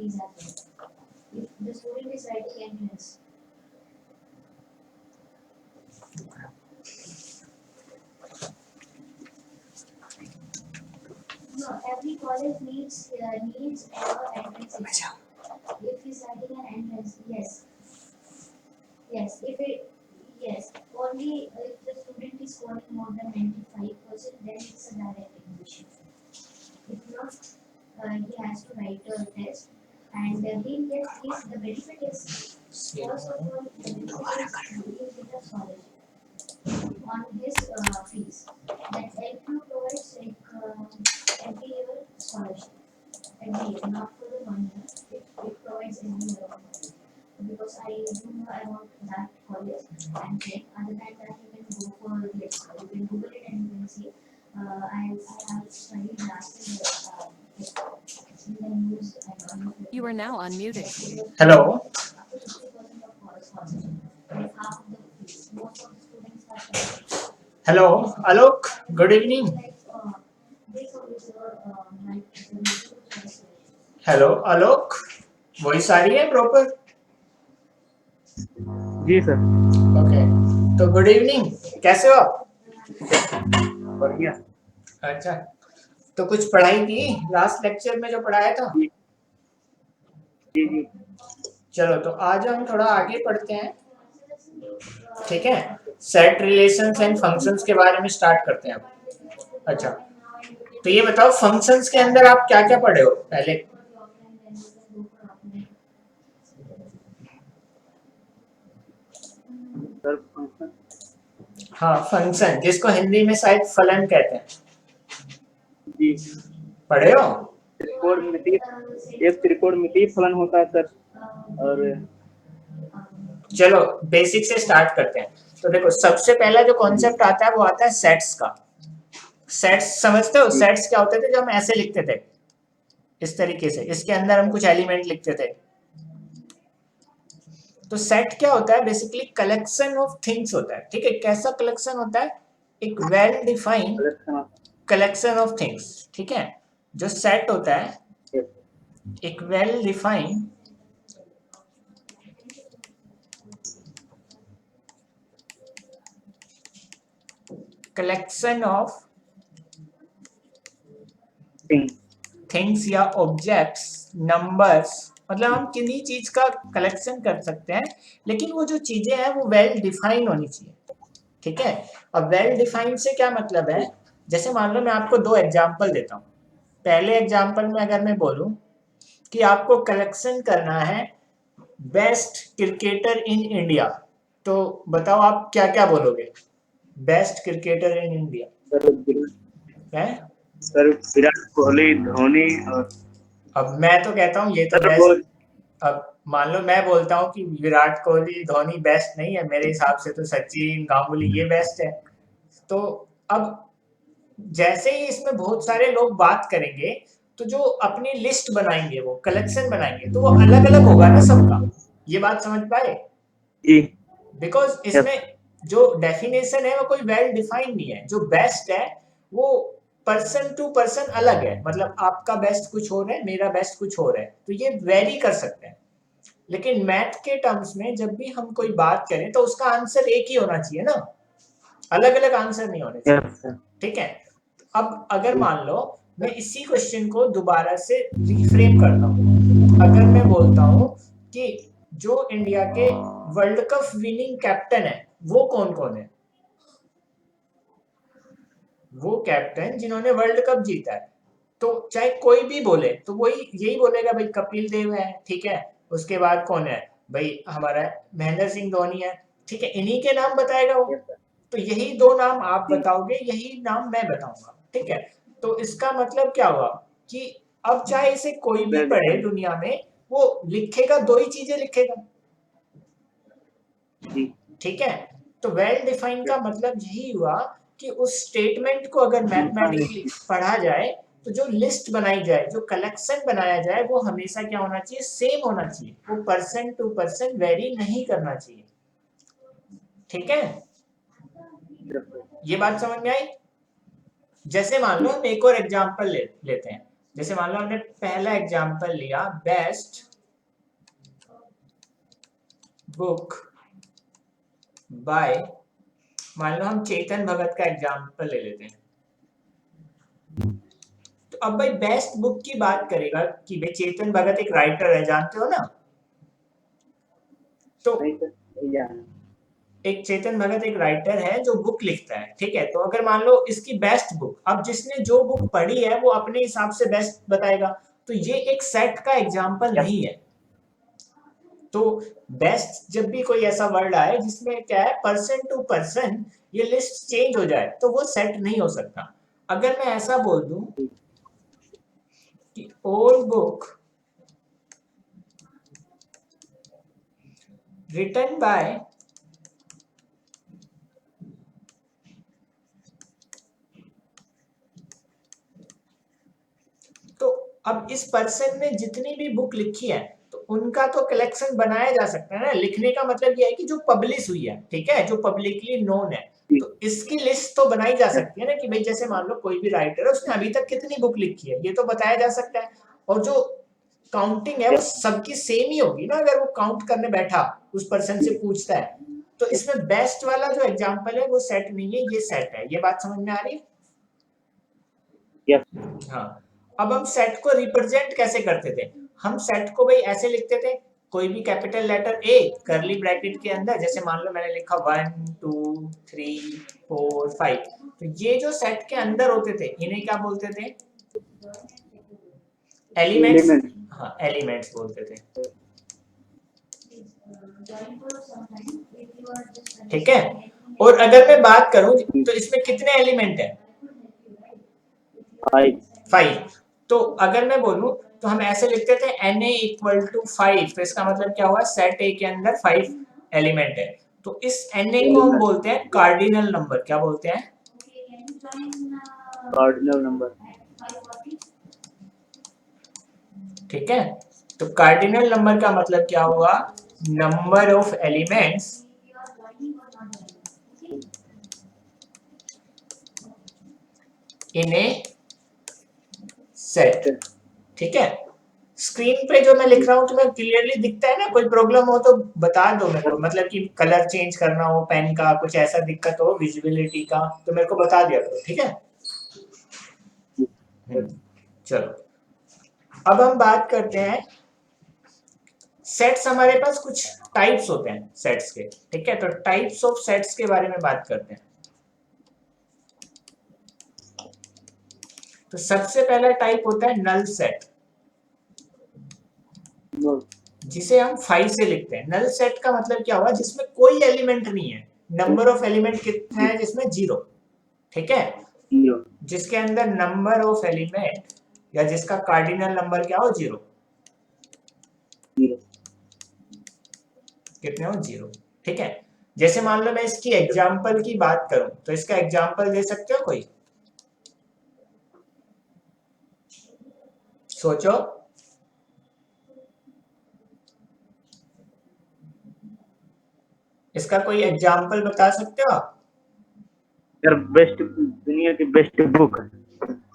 fees are there. If the student is writing entrance, no, every college needs entrance exam. If he's writing an entrance, yes, yes. If it yes, only if the student is scoring more than 95%, then it's a direct admission. If not, he has to write a test, and he'll get his the benefit is first of all the benefit is he'll get a scholarship on his fees. That LQ provides every year scholarship every year, not for the 1 year. It provides every year. Because I don't know about that college and check. Other than that, you can go for this. You can Google it and you can see. I have studied last year in the news. I don't know. You are now unmuted. Hello. Up to 50% of scholarship. Like half of the fees. Most of the students have Hello. Alok. Good evening. like this officer like hello Alok, voice आ रही है proper? जी sir. Okay, तो good evening, कैसे हो आप? बढ़िया। अच्छा, तो कुछ पढ़ाई की लास्ट लेक्चर में जो पढ़ाया था? जी जी। चलो, तो आज हम थोड़ा आगे पढ़ते हैं, ठीक है? सेट रिलेशंस एंड फंक्शंस के बारे में स्टार्ट करते हैं अब। अच्छा, तो ये बताओ फंक्शंस के अंदर आप क्या क्या पढ़े हो पहले? सर फंक्शन, हाँ, फंक्शन, जिसको हिंदी में शायद फलन कहते हैं, जी पढ़े हो? एक त्रिकोणमितीय फलन होता है सर। और चलो बेसिक से स्टार्ट करते हैं। तो देखो, सबसे पहला जो कॉन्सेप्ट आता है वो आता है सेट्स का। सेट्स समझते हो? सेट्स क्या होते थे जो हम ऐसे लिखते थे, इस तरीके से, इसके अंदर हम कुछ एलिमेंट लिखते थे। तो सेट क्या होता है? बेसिकली कलेक्शन ऑफ थिंग्स होता है, ठीक है? कैसा कलेक्शन होता है? एक well defined collection of things, ठीक है? जो सेट होता है एक well defined collection of things या ऑब्जेक्ट्स, नंबर्स, मतलब हम किन्हीं चीज का कलेक्शन कर सकते हैं, लेकिन वो जो चीजें हैं वो वेल डिफाइन होनी चाहिए, ठीक है? अब वेल डिफाइन से क्या मतलब है? जैसे मान लो मैं आपको दो एग्जांपल देता हूँ। पहले एग्जांपल में अगर मैं बोलूं कि आपको कलेक्शन करना है बेस्ट क्रिकेटर इन इंडिया, तो बताओ आप क्या क्या बोलोगे? बेस्ट क्रिकेटर इन इंडिया है सर विराट कोहली, धोनी। और अब मैं तो कहता हूँ ये तो बेस्ट। अब मान लो मैं बोलता हूँ कि विराट कोहली, धोनी बेस्ट नहीं है, मेरे हिसाब से तो सचिन, गांगुली ये बेस्ट है। तो अब जैसे ही इसमें बहुत सारे लोग बात करेंगे, तो जो अपनी लिस्ट बनाएंगे, वो कलेक्शन बनाएंगे, तो वो अलग अलग होगा ना सबका। ये बात समझ पाए? बिकॉज इसमें जो डेफिनेशन है वो कोई वेल डिफाइंड नहीं है। जो बेस्ट है वो पर्सन टू पर्सन अलग है, मतलब आपका बेस्ट कुछ और है, मेरा बेस्ट कुछ और है, तो ये वेरी कर सकते हैं। लेकिन मैथ के टर्म्स में जब भी हम कोई बात करें तो उसका आंसर एक ही होना चाहिए ना, अलग अलग आंसर नहीं होने चाहिए, ठीक है? अब अगर मान लो मैं इसी क्वेश्चन को दोबारा से रिफ्रेम करता हूँ, अगर मैं बोलता हूँ कि जो इंडिया के वर्ल्ड कप विनिंग कैप्टन है वो कौन कौन है? वो कैप्टन जिन्होंने वर्ल्ड कप जीता है, तो चाहे कोई भी बोले तो वही यही बोलेगा, भाई कपिल देव है, ठीक है? उसके बाद कौन है? भाई हमारा महेंद्र सिंह धोनी है, ठीक है? इन्हीं के नाम बताएगा वो। तो यही दो नाम आप बताओगे, यही नाम मैं बताऊंगा, ठीक है? तो इसका मतलब क्या हुआ कि अब चाहे इसे कोई भी पढ़े दुनिया में, वो लिखेगा दो ही चीजें लिखेगा, ठीक है? तो वेल डिफाइन का मतलब यही हुआ कि उस स्टेटमेंट को अगर मैथमेटिकली पढ़ा जाए, तो जो लिस्ट बनाई जाए, जो कलेक्शन बनाया जाए, वो हमेशा क्या होना चाहिए? सेम होना चाहिए, वो पर्सन टू पर्सन वेरी नहीं करना चाहिए, ठीक है? ये बात समझ में आई? जैसे मान लो हम एक और एग्जांपल लेते हैं। जैसे मान लो हमने पहला एग्जांपल लिया, बेस्ट बुक बाय, मान लो हम चेतन भगत का एग्जांपल ले लेते हैं। तो अब भाई बेस्ट बुक की बात करेगा कि भाई चेतन भगत एक राइटर है, जानते हो ना? तो नहीं सर, नहीं जाना। एक चेतन भगत एक राइटर है जो बुक लिखता है, ठीक है? तो अगर मान लो इसकी बेस्ट बुक, अब जिसने जो बुक पढ़ी है वो अपने हिसाब से बेस्ट बताएगा, तो ये एक सेट का एग्जांपल नहीं है। तो बेस्ट जब भी कोई ऐसा वर्ड आए जिसमें क्या है, पर्सन टू पर्सन ये लिस्ट चेंज हो जाए, तो वो सेट नहीं हो सकता। अगर मैं ऐसा बोल दूं कि ओल्ड बुक रिटन बाय तो अब इस पर्सन ने जितनी भी बुक लिखी है तो उनका तो कलेक्शन बनाया जा सकता है ना। लिखने का मतलब यह है कि जो पब्लिश हुई है, ठीक है, जो पब्लिकली नोन है, तो इसकी लिस्ट तो बनाई जा सकती है ना कि भाई जैसे मान लो कोई भी राइटर है उसने अभी तक कितनी बुक लिखी है, ये तो बताया जा सकता है। और जो काउंटिंग है वो सबकी सेम ही होगी ना, अगर वो काउंट करने बैठा उस पर्सन से पूछता है। तो इसमें बेस्ट वाला जो एग्जांपल है वो सेट नहीं है, ये सेट है। ये बात समझ में आ रही है? यस हाँ। अब हम सेट को रिप्रेजेंट कैसे करते थे? हम सेट को भाई ऐसे लिखते थे, कोई भी capital letter A curly bracket के अंदर, जैसे मान लो मैंने लिखा 1 2 3 4 5, तो ये जो सेट के अंदर होते थे इन्हें क्या बोलते थे? एलिमेंट्स। एलिमेंट। हाँ, एलिमेंट्स बोलते थे, ठीक है? और अगर मैं बात करूं तो इसमें कितने एलिमेंट है? 5 5। तो अगर मैं बोलूं तो हम ऐसे लिखते थे Na इक्वल टू 5, तो इसका मतलब क्या हुआ, सेट ए के अंदर 5 एलिमेंट है। तो इस Na को हम बोलते हैं कार्डिनल नंबर। क्या बोलते हैं? Cardinal number. ठीक है, तो कार्डिनल नंबर का मतलब क्या हुआ, number of elements in A set, ठीक है? स्क्रीन पे जो मैं लिख रहा हूँ तुम्हें क्लियरली दिखता है ना? कोई प्रॉब्लम हो तो बता दो मेरे को, मतलब कि कलर चेंज करना हो पेन का, कुछ ऐसा दिक्कत हो विजिबिलिटी का, तो मेरे को बता दिया करो, ठीक है? चलो अब हम बात करते हैं सेट्स। हमारे पास कुछ टाइप्स होते हैं सेट्स के, ठीक है? तो टाइप्स ऑफ सेट्स के बारे में बात करते हैं। तो सबसे पहला टाइप होता है नल सेट, जिसे हम 5 से लिखते हैं। नल सेट का मतलब क्या हुआ, जिसमें कोई एलिमेंट नहीं है। नंबर ऑफ एलिमेंट कितना है? जिसमें 0, ठीक है? जिसके अंदर नंबर ऑफ एलिमेंट या जिसका कार्डिनल नंबर क्या हो, 0। कितने हो? 0, ठीक है? जैसे मान लो मैं इसकी एग्जांपल की बात करूं तो इसका एग्जांपल दे सकते हो कोई? सोचो। इसका कोई एग्जांपल बता सकते हो आप? सर बेस्ट, दुनिया की बेस्ट बुक।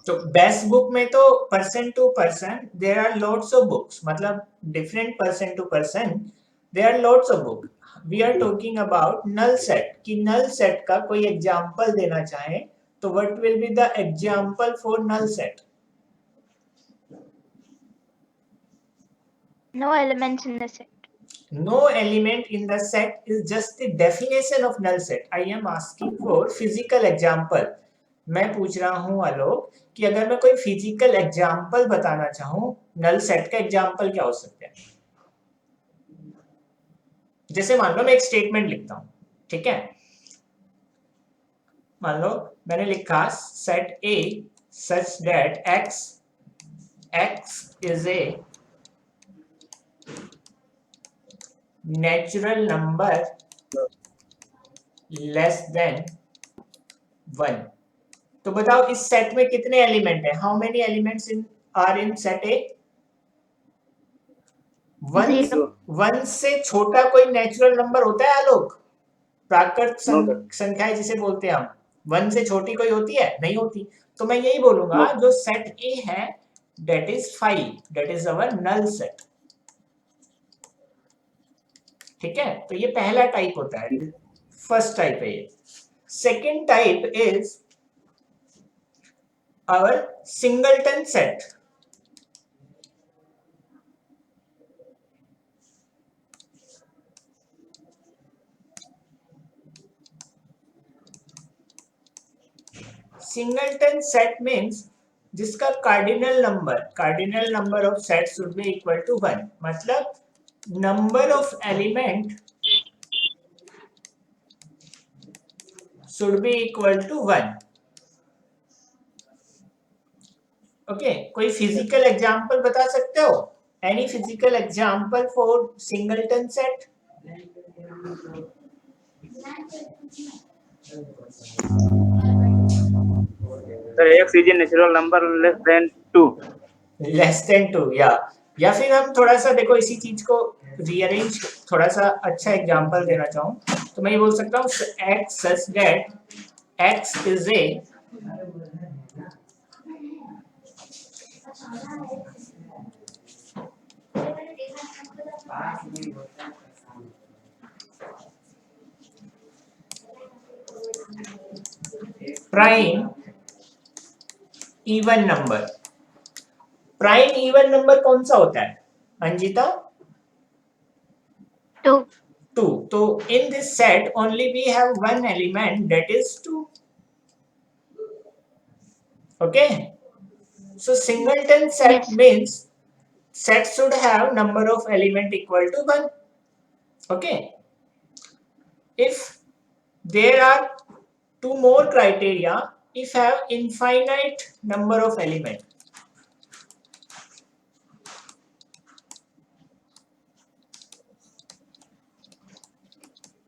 तो बेस्ट बुक में तो person to person there are lots of books, मतलब different person to person there are lots of book. We are talking about null set, कि नल सेट का कोई example देना चाहे तो what will be the example for null set? No elements in the set. No element in the set is just the definition of null set. I am asking for physical example. मैं पूछ रहा हूं आलोक कि अगर मैं कोई physical example बताना चाहूं नल सेट का, एग्जांपल क्या हो सकता है? जैसे मान लो मैं एक स्टेटमेंट लिखता हूं, ठीक है? मान लो मैंने लिखा set A such that x is a natural number less than 1। तो बताओ इस सेट में कितने एलिमेंट है? How many elements are in set A? 1 से छोटा कोई नेचुरल नंबर होता है आलोक? प्राकृत संख्या जिसे बोलते हैं हम, 1 से छोटी कोई होती है? नहीं होती। तो मैं यही बोलूंगा जो सेट ए है that is 5, that is our null set. ठीक है, तो ये पहला टाइप होता है, फर्स्ट टाइप है ये. Second type is our singleton set. Singleton set means जिसका cardinal number of sets should be equal to 1. मतलब number of element should be equal to 1. Okay, कोई फिजिकल एग्जांपल बता सकते हो? Any physical example for singleton set? Sir x is a natural number less than 2. या फिर हम थोड़ा सा देखो इसी चीज को रीअरेंज, थोड़ा सा अच्छा एग्जांपल देना चाहूँ तो मैं ये बोल सकता हूँ x such that x is a prime even number. Prime even number कौन सा होता है अंजिता? 2. 2. तो in this set only we have one element, that is 2. Okay, so singleton set Yes. means set should have number of element equal to 1. Okay, if there are two more criteria, if have infinite number of element,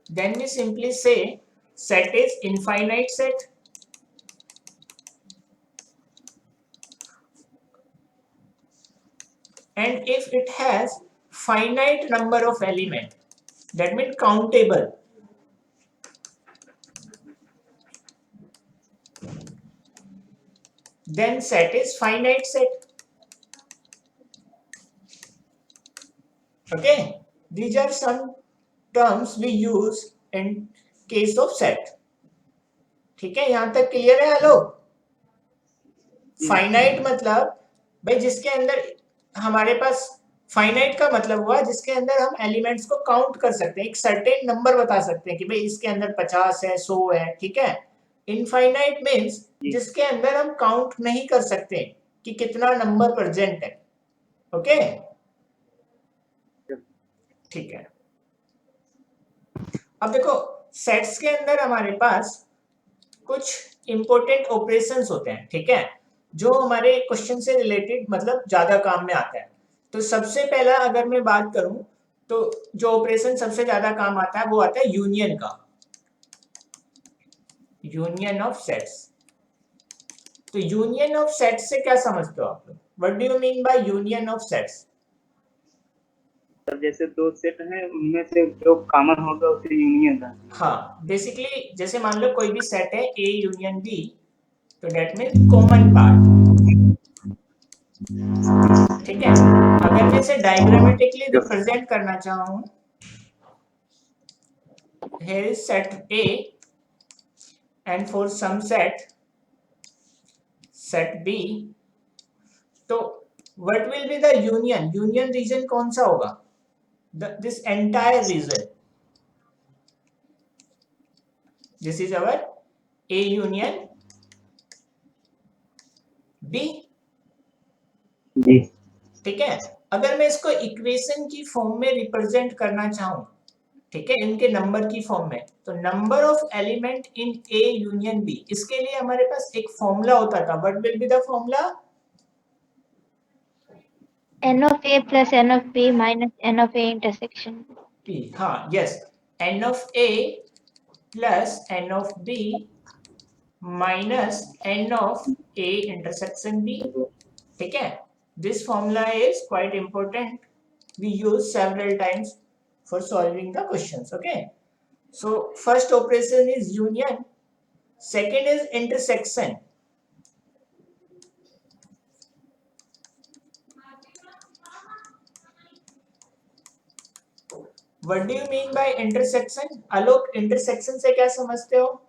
then we simply say set is infinite set. And if it has finite number of element, that means countable, then set is finite set. Okay, these are some terms we use in case of set. ठीक है, यहां तक clear है? Hello, finite मतलब भाई जिसके अंदर हमारे पास, फाइनाइट का मतलब हुआ जिसके अंदर हम एलिमेंट्स को काउंट कर सकते हैं, एक सर्टेन नंबर बता सकते हैं कि भाई इसके अंदर 50 है, 100 है. ठीक है. इनफाइनाइट मीन्स जिसके अंदर हम काउंट नहीं कर सकते कि कितना नंबर प्रेजेंट है. ओके, ठीक है. अब देखो सेट्स के अंदर हमारे पास कुछ इंपॉर्टेंट ऑपरेशंस होते हैं. ठीक है, जो हमारे क्वेश्चन से रिलेटेड मतलब ज्यादा काम में आता है. तो सबसे पहला अगर मैं बात करूं तो जो ऑपरेशन सबसे ज्यादा काम आता है वो आता है यूनियन का, यूनियन ऑफ सेट्स. तो यूनियन ऑफ सेट्स से क्या समझते हो आप लोग? What do you mean by union of sets? जैसे दो सेट हैं उनमें से जो कॉमन होगा उसे यूनियन है. हाँ, बेसिकली जैसे मान लो कोई भी सेट है A यूनियन B, तो दैट मीन्स कॉमन पार्ट. ठीक है, अगर मैं इसे डायग्रामेटिकली रिप्रेजेंट करना चाहूँ, here is set A and for some set B, तो what will be the union region कौन सा होगा? This entire region, this is our A union B. जी. ठीक है, अगर मैं इसको इक्वेशन की फॉर्म में रिप्रेजेंट करना चाहूं, ठीक है, इनके नंबर की फॉर्म में, तो number of element in A union B, इसके लिए हमारे पास एक फॉर्मूला होता था. What will be the formula? N of A plus N of B minus N of A intersection. P. हाँ, yes, N of A plus N of B minus N of A intersection B. ठीक है, this formula is quite important. We use several times for solving the questions. Okay, so first operation is union, second is intersection. What do you mean by intersection? Alok, intersection से क्या समझते हो?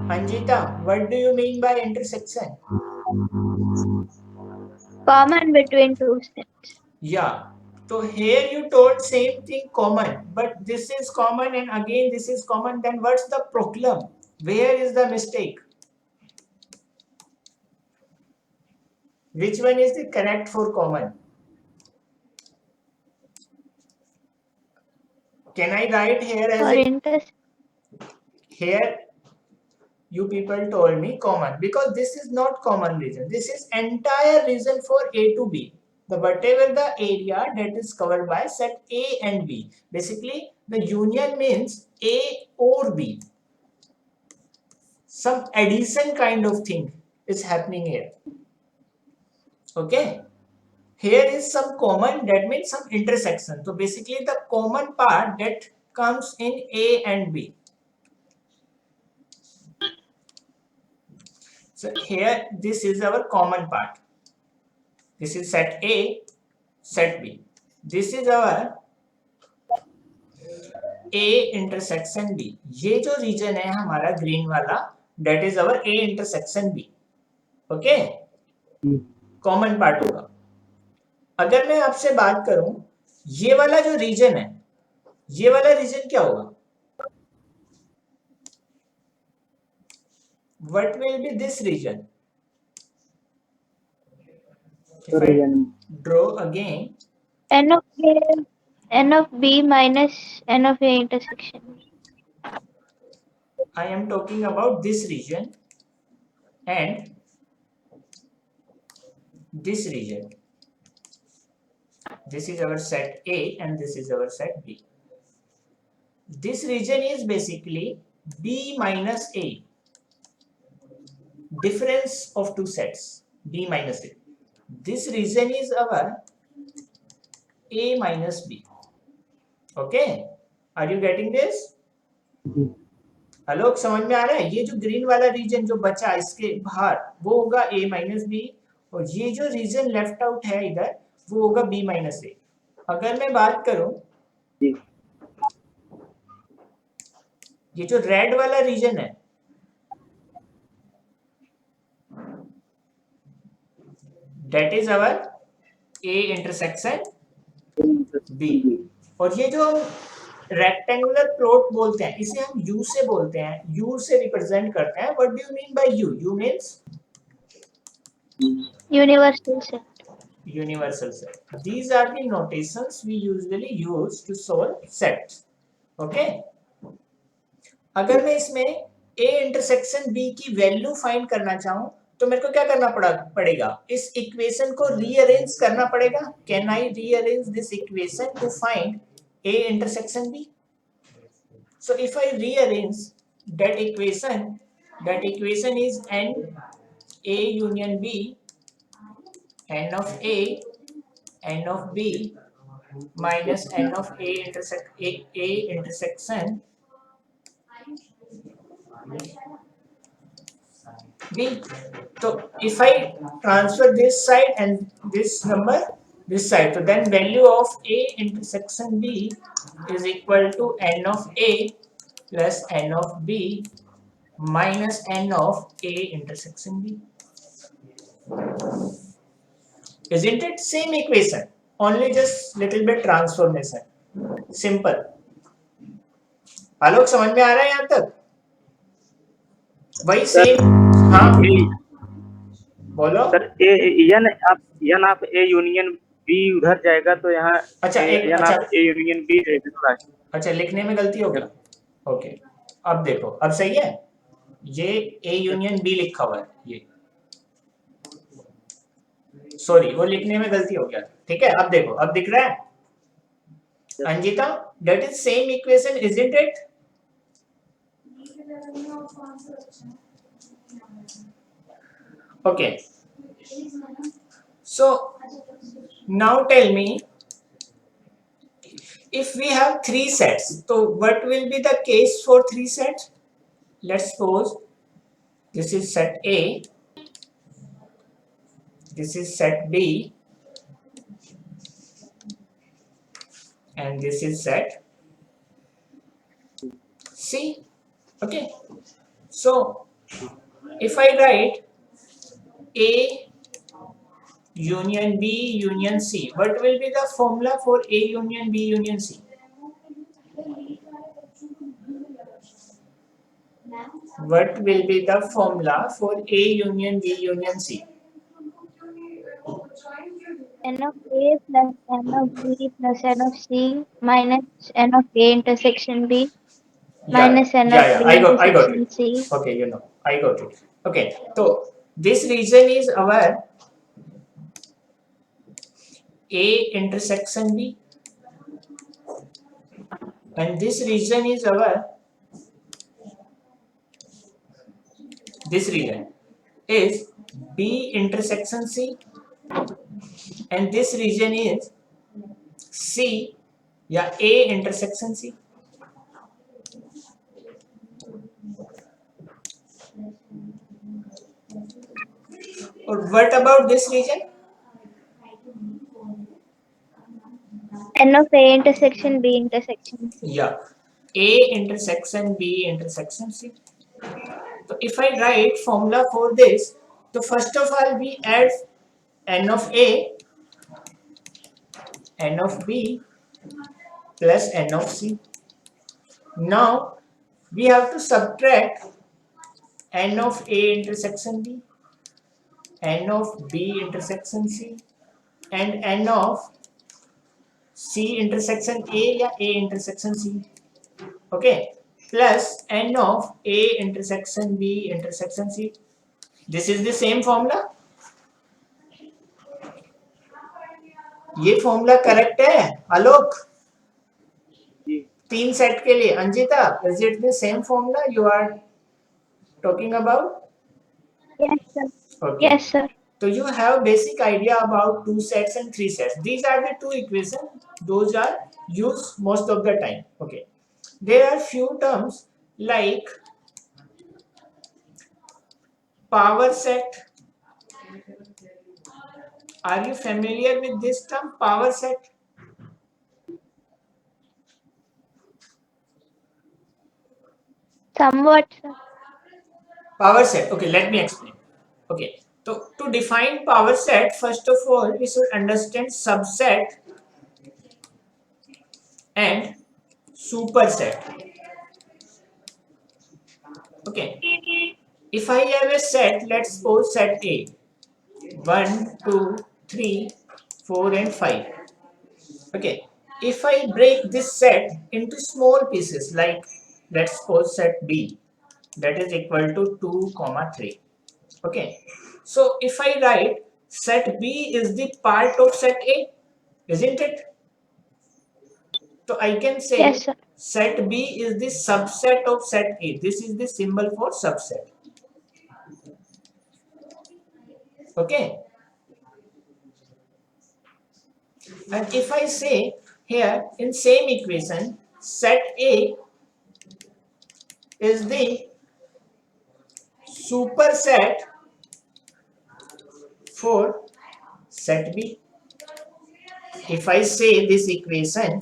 Anjita, what do you mean by intersection? Common between two sets. Yeah. So here you told same thing common, but this is common and again this is common. Then what's the problem? Where is the mistake? Which one is the correct for common? Can I write here as For intersection. here? You people told me common because this is not common region. This is entire region for A to B. The whatever the area that is covered by set A and B. Basically, the union means A or B. Some addition kind of thing is happening here. Okay. Here is some common, that means some intersection. So basically the common part that comes in A and B. So here this is our common part. This is set A, set B. This is our A intersection B. ये जो region है हमारा green वाला, that is our A intersection B. Okay? Common part होगा. अगर मैं आपसे बात करूं, ये वाला जो रीजन है, ये वाला रीजन क्या होगा? What will be this region? If I draw again, N of B minus N of A intersection. I am talking about this region and this region. This is our set A and this is our set B. This region is basically B minus A. Difference of two sets, B minus A. This region is our A minus B. Okay? Are you getting this? आलोक, समझ में आ रहा है? ये जो green वाला reason जो बचा इसके बाहर वो होगा A माइनस बी और ये जो रीजन लेफ्ट आउट है इधर वो होगा B माइनस ए. अगर मैं बात करूं, ये जो रेड वाला रीजन है that is our A intersection B. और ये जो रेक्टेंगुलर प्लॉट बोलते हैं इसे हम U से बोलते हैं, U से रिप्रेजेंट करते हैं. What do you mean by U? U means Universal set. universal set. These are the notations we usually use to solve sets. Okay? अगर मैं इसमें A इंटरसेक्शन B की वैल्यू फाइंड करना चाहूं तो मेरे को क्या करना पड़ेगा? इस इक्वेशन को रीअरेंज करना पड़ेगा. Can I rearrange this equation two find A intersection B? So if I rearrange that equation is n A union B, n of A, n of B minus n of A intersection B. So if I transfer this side and this number this side, so then value of A intersection B is equal to n of A plus n of B minus n of A intersection B. Isn't it same equation? Only just little bit transformation. Simple. आलोक, समझ में आ रहा है यहाँ तक? वही same. हाँ बोलो sir. यन आप A यूनियन B उधर जाएगा तो यहाँ अच्छा आप A यूनियन B रहेगा. अच्छा, लिखने में गलती हो गया. ओके, अब देखो, अब सही है. ये A यूनियन B लिखा हुआ है, ये सॉरी वो लिखने में गलती हो गया. ठीक है, अब देखो, अब दिख रहा है Anjita? That is same equation, isn't it? Okay, so now tell me, if we have three sets, so what will be the case for three sets? Let's suppose this is set A, this is set B and this is set C. Okay, so if I write A union B union C, what will be the formula for A union B union C? What will be the formula for A union B union C? N of A plus N of B plus N of C minus N of A intersection B minus N of B I got intersection it. C. Okay, I got it. Okay, so this region is our A intersection B, and this region is our is B intersection C, and this region is C या A intersection C. Or what about this region? N of A intersection B intersection C. Yeah, A intersection B intersection C. So if I write formula for this, so first of all we add N of A, N of B plus N of C. Now we have to subtract N of A intersection B, N of B intersection C, and N of C intersection A या A intersection C. Okay, plus N of A intersection B intersection C. This is the same formula. ये formula correct है आलोक? जी 3 set के लिए Anjita, is it the same formula you are talking about? Yes, sir. Okay. Yes, sir. So you have basic idea about 2 sets and 3 sets. These are the 2 equations. Those are used most of the time. Okay. There are few terms like power set. Are you familiar with this term, power set? Somewhat, sir. Power set. Okay, let me explain. Okay. So to define power set, first of all, we should understand subset and superset. Okay. If I have a set, let's suppose set A, 1, 2, 3, 4 and 5. Okay. If I break this set into small pieces, like let's suppose set B, that is equal to 2, 3. Okay. So if I write set B is the part of set A, isn't it? So I can say Yes, sir. set B is the subset of set A. This is the symbol for subset. Okay. And if I say here in same equation, set A is the superset for set B. If I say this equation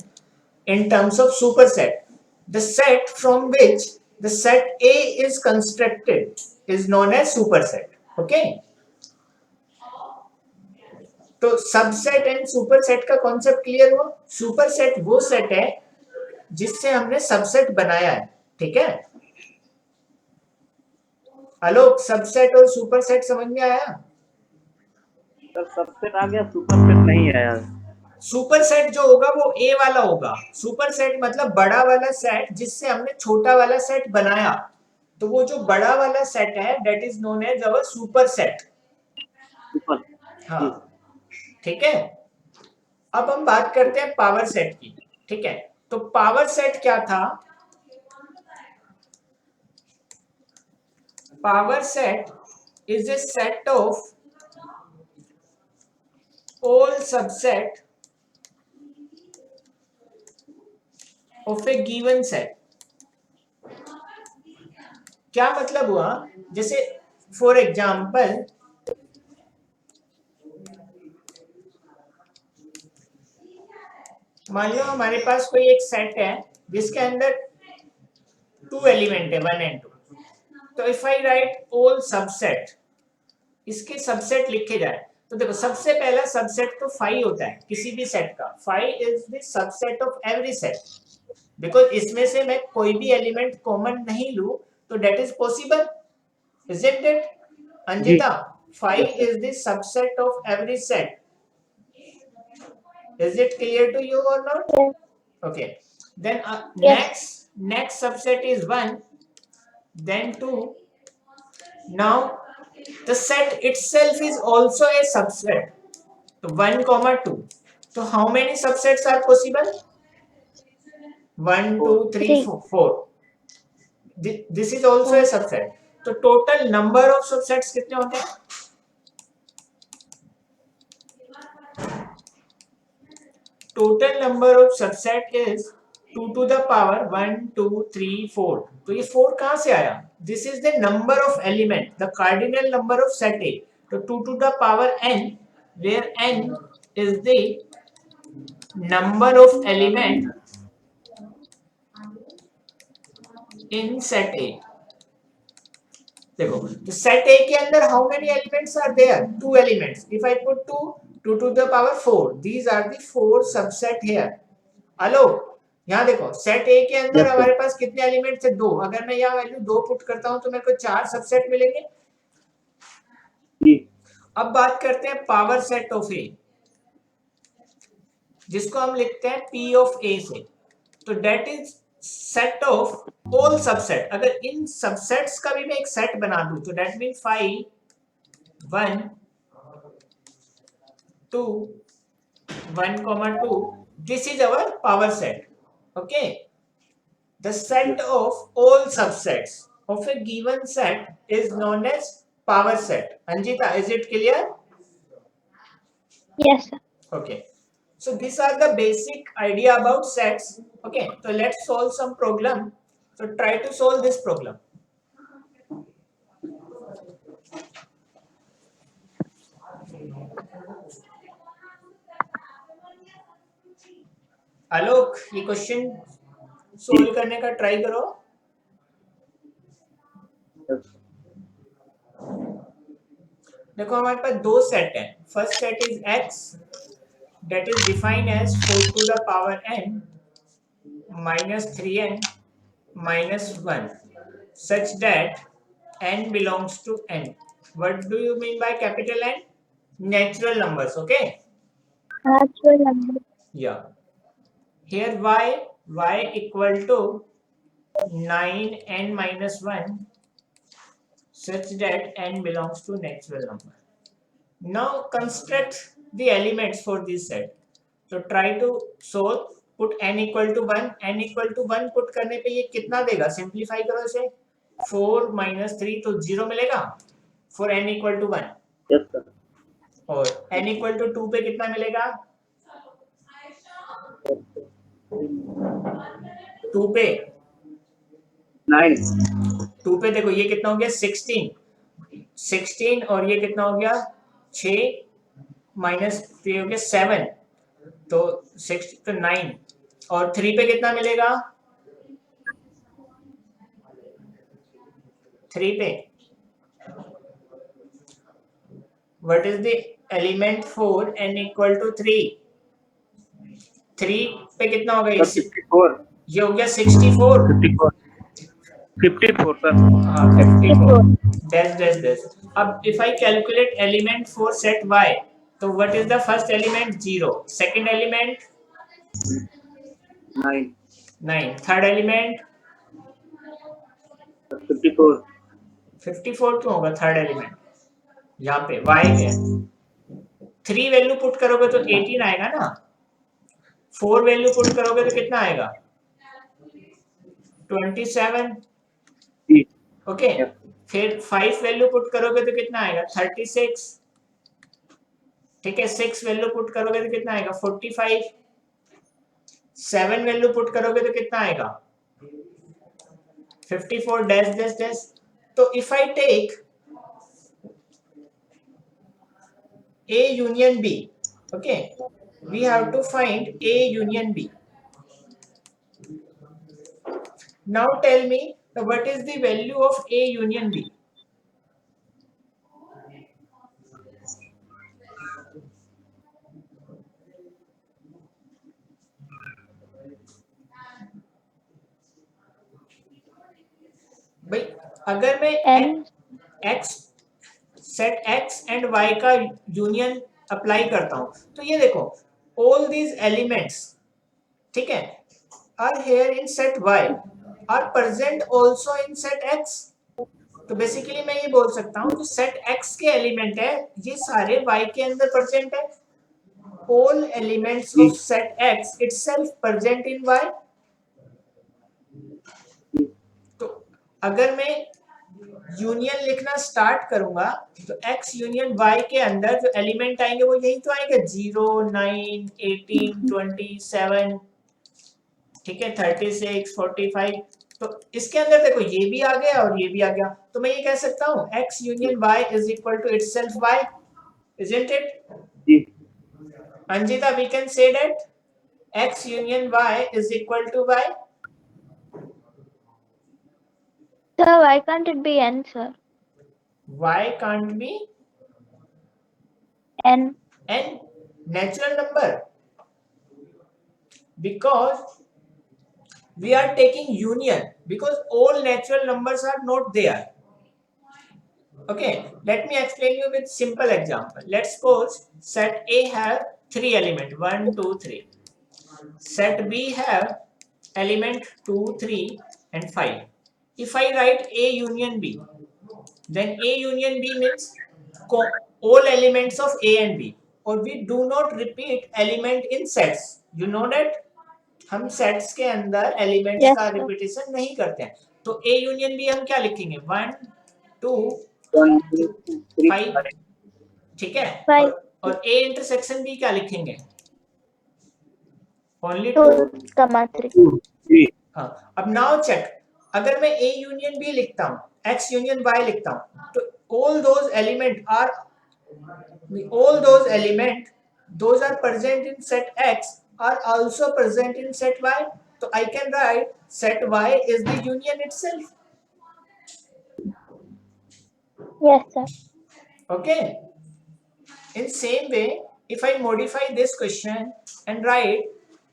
in terms of superset, the set from which the set A is constructed is known as superset. Okay. तो subset and superset का concept clear हुआ? Superset वो set है जिससे हमने subset बनाया है, ठीक है आलोक? सबसेट और सुपरसेट समझ में आया? सर सबसेट आ गया, सुपरसेट नहीं आया। सुपरसेट जो होगा वो ए वाला होगा। सुपरसेट मतलब बड़ा वाला सेट जिससे हमने छोटा वाला सेट बनाया, तो वो जो बड़ा वाला सेट है that is known as our superset. हाँ ठीक है। अब हम बात करते हैं पावर सेट की, ठीक है? तो पावर सेट क्या था? Power set is a set of all subset of a given set. क्या मतलब हुआ? जैसे फॉर एग्जाम्पल मान लो हमारे पास कोई एक सेट है जिसके अंदर 2 एलिमेंट है 1 and 2. तो if I right all subset, इसके सबसेट लिखे जाए तो देखो सबसे पहला सबसेट तो फाई होता है किसी भी सेट का. Phi is the subset of every set, because इसमें से मैं कोई भी एलिमेंट कॉमन नहीं लूं तो that is possible, isn't it? Anjita, phi is the subset of every set. Is it clear to you or not? Yes. Okay. Then Yes. next subset is 1, then 2. Now the set itself is also a subset. So 1 comma 2. So how many subsets are possible? 1 2 3 Three. 4. This is also a subset. तो total number of subsets कितने होते हैं? Total number of subset is 2 to the power 1 2 3 4. तो ये 4 कहाँ से आया? This is the number of element, the cardinal number of set A. तो 2 to the power n, where n is the number of element in set A. देखो तो set A के अंदर how many elements are there? 2 elements. If I put 2 to the power 4, these are the 4 subset here. आलोक यहाँ देखो set A के अंदर हमारे पास कितने एलिमेंट थे? 2. अगर मैं यहाँ वैल्यू 2 पुट करता हूँ तो मेरे को 4 सबसेट मिलेंगे. अब बात करते हैं पावर सेट ऑफ A, जिसको हम लिखते हैं P ऑफ A से. तो that is set of all subset. अगर इन सबसेट्स का भी मैं एक सेट बना दूं तो that mean 5 1 2 1 2. This is our power set. Okay, the set of all subsets of a given set is known as power set. Anjita, is it clear? Yes, sir. Okay, so these are the basic idea about sets. Okay, so let's solve some problem. So try to solve this problem. आलोक ये question solve करने का try करो. देखो हमारे पास दो set है. First set is x that is defined as 4 to the power n minus 3n minus 1 such that n belongs to n. What do you mean by capital N? Natural numbers. Okay, Natural number. yeah. Here y equal to 9n minus 1 such that n belongs to natural number. Now construct the elements for this set. So try to solve. Put n equal to 1. n equal to 1 put करने पे ये कितना देगा? Simplify करो इसे. 4 minus 3 तो 0 मिलेगा for n equal to 1. Yes, sir. और n equal to 2 पे कितना मिलेगा? 2 पे 9. 2 पे देखो ये कितना हो गया? 16 और ये कितना हो गया? 6 माइनस 3 हो गया 7. तो 6 तो 9 और 3 पे कितना मिलेगा? 3 पे what is the element for n equal to 3? 3 पे कितना हो गया? 54. ये हो गया 64. 54 सर. हाँ 54. Dash. अब if I calculate element for set y, तो what is the first element? 0. Second element 9. Third element 54. 54 क्यों होगा थर्ड एलिमेंट? यहाँ पे y है. 3 वैल्यू पुट करोगे तो 18 आएगा ना. 4 वैल्यू पुट करोगे तो कितना आएगा? 27. ओके, फिर 5 वैल्यू पुट करोगे तो कितना आएगा? 36. ठीक है, 6 वैल्यू पुट करोगे तो कितना आएगा? 45. 7 वैल्यू पुट करोगे तो कितना आएगा? 54. डैश. तो if I take A union B, okay, we have to find A union B. Now tell me what is the value of A union B? भाई अगर मैं N x set x and y का union apply करता हूं तो ये देखो all these elements, ठीक है, are here in set y are present also in set x. तो बेसिकली मैं ये बोल सकता हूं जो सेट x के एलिमेंट है ये सारे y के अंदर प्रेजेंट है. All elements of set x itself present in y. तो अगर मैं यूनियन लिखना स्टार्ट करूंगा तो x यूनियन y के अंदर जो एलिमेंट आएंगे वो यही तो आएंगे 0, 9, 18, 27, ठीक है, 36, 45. तो इसके अंदर देखो ये भी आ गया और ये भी आ गया. तो मैं ये कह सकता हूँ x union y is equal to itself y, isn't it? जी Anjita, we can say that x union y is equal to y. Sir, why can't it be N, sir? Y can't be N. n natural number because we are taking union because all natural numbers are not there. Okay, let me explain you with simple example. Let's suppose set A have 3 element 1, 2, 3. Set B have element 2, 3 and 5. If I write A union B, then A union B means all elements of A and B, or we do not repeat element in sets. You know that हम sets के अंदर elements Yes, का sir. Repetition नहीं करते हैं. तो A union B हम क्या लिखेंगे 1, 2, 1 2 3 5, ठीक है, 5. और A इंटरसेक्शन B क्या लिखेंगे ओनली 2, 2. 3. 2 3. हाँ, अब नाउ चेक, अगर मैं A यूनियन B लिखता हूँ, X यूनियन Y लिखता हूँ, तो all those element those are present in set X are also present in set Y. So I can write set Y is the union itself. Yes, sir. Okay. In same way, if I modify this question and write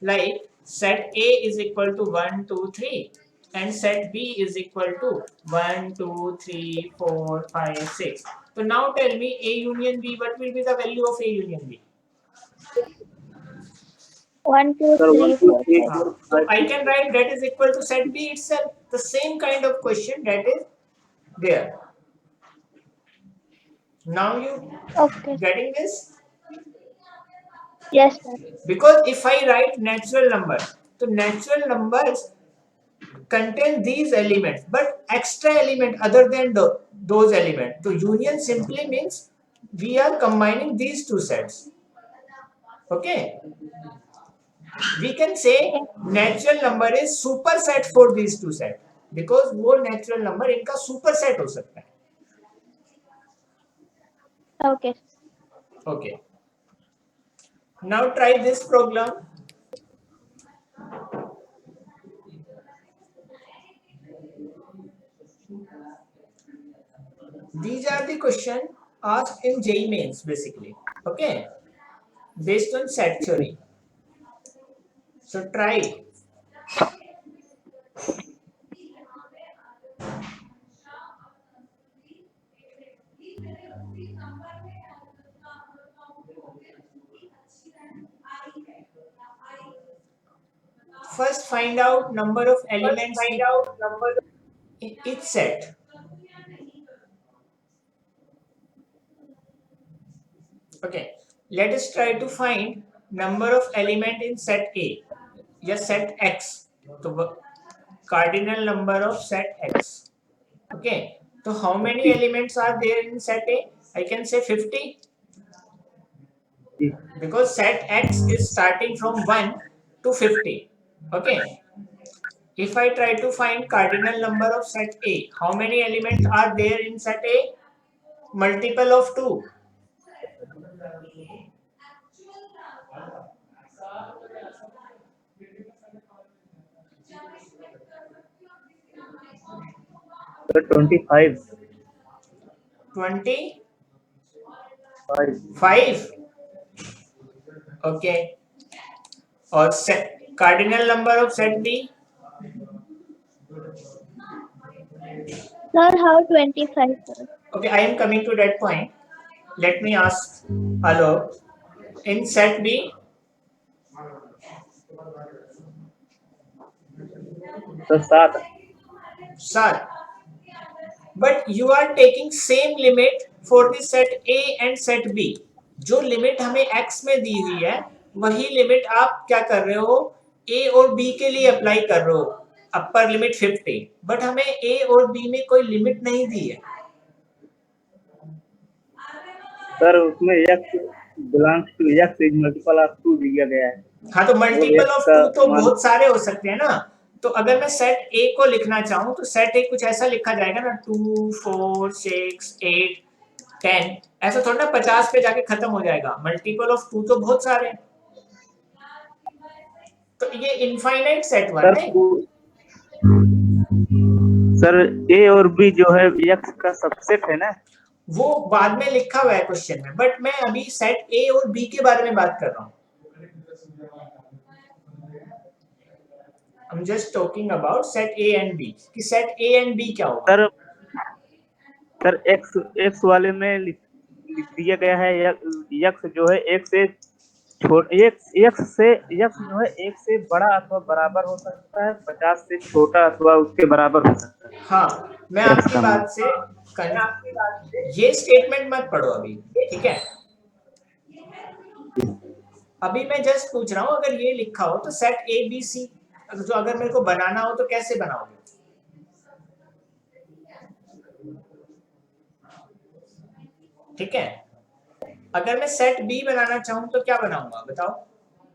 like set A is equal to 1, 2, 3 and set B is equal to 1, 2, 3, 4, 5, 6. So now tell me A union B, what will be the value of A union B? 1, 2, Sir, 3, 1 2 4, 3 5. 4 So 5 I can write that is equal to set B itself. The same kind of question that is there. Now you Okay. getting this? Yes, sir. Because if I write natural number, so natural numbers contain these elements, but extra element other than those elements. So union simply means we are combining these two sets. Okay. We can say natural number is superset for these two sets because वो natural number इनका superset हो सकता है. Okay. Okay. Now try this problem. These are the question asked in JEE Mains basically. Okay. Based on set theory. So try. First find out number of elements in each set. Okay, let us try to find number of element in set A. Yes, set X. So cardinal number of set X. Okay, so how many elements are there in set A? I can say 50 because set X is starting from 1 to 50. Okay. If I try to find cardinal number of set A, how many elements are there in set A? Multiple of 2. Sir 25 25 okay और cardinal number of set B Sir, how 25, sir? okay I am coming to that point let me ask Alok in set B तो 7 sir but you are taking same limit for the set A and set B जो limit हमें x में दी हुई है वही limit आप क्या कर रहे हो A और B के लिए अप्लाई कर रहे हो अपर लिमिट 50 बट हमें A और B में कोई लिमिट नहीं दी है सर उसमें x belongs to x is multiple of 2 दिया गया है। हाँ तो मल्टीपल x ऑफ का 2 तो मान- बहुत सारे हो सकते हैं ना तो अगर मैं सेट A को लिखना चाहूँ तो सेट A कुछ ऐसा लिखा जाएगा ना 2 4 6 8 10 ऐसा थोड़ा ना 50 पे जाके खत्म हो जाएगा मल्टीपल ऑफ 2 तो बहुत सारे हैं तो ये इनफाइनाइट सेट वन सर है सर a और b जो है x का सबसेट है ना। वो बाद में लिखा हुआ है क्वेश्चन में बट मैं अभी सेट A और B के बारे में बात कर रहा हूँ I'm just talking about set A and B कि set A and B क्या होगा सर x वाले में लिख दिया गया है x जो है x से x जो है 1 से बड़ा अथवा बराबर हो सकता है 50 से छोटा अथवा उसके बराबर हो सकता है। हाँ मैं आपकी बात से ये स्टेटमेंट मत पढ़ो अभी ठीक है अभी मैं जस्ट पूछ रहा हूँ अगर ये लिखा हो तो सेट A B C जो अगर मेरे को बनाना हो तो कैसे बनाओगे ठीक है अगर मैं सेट B बनाना चाहूँ तो क्या बनाऊंगा बताओ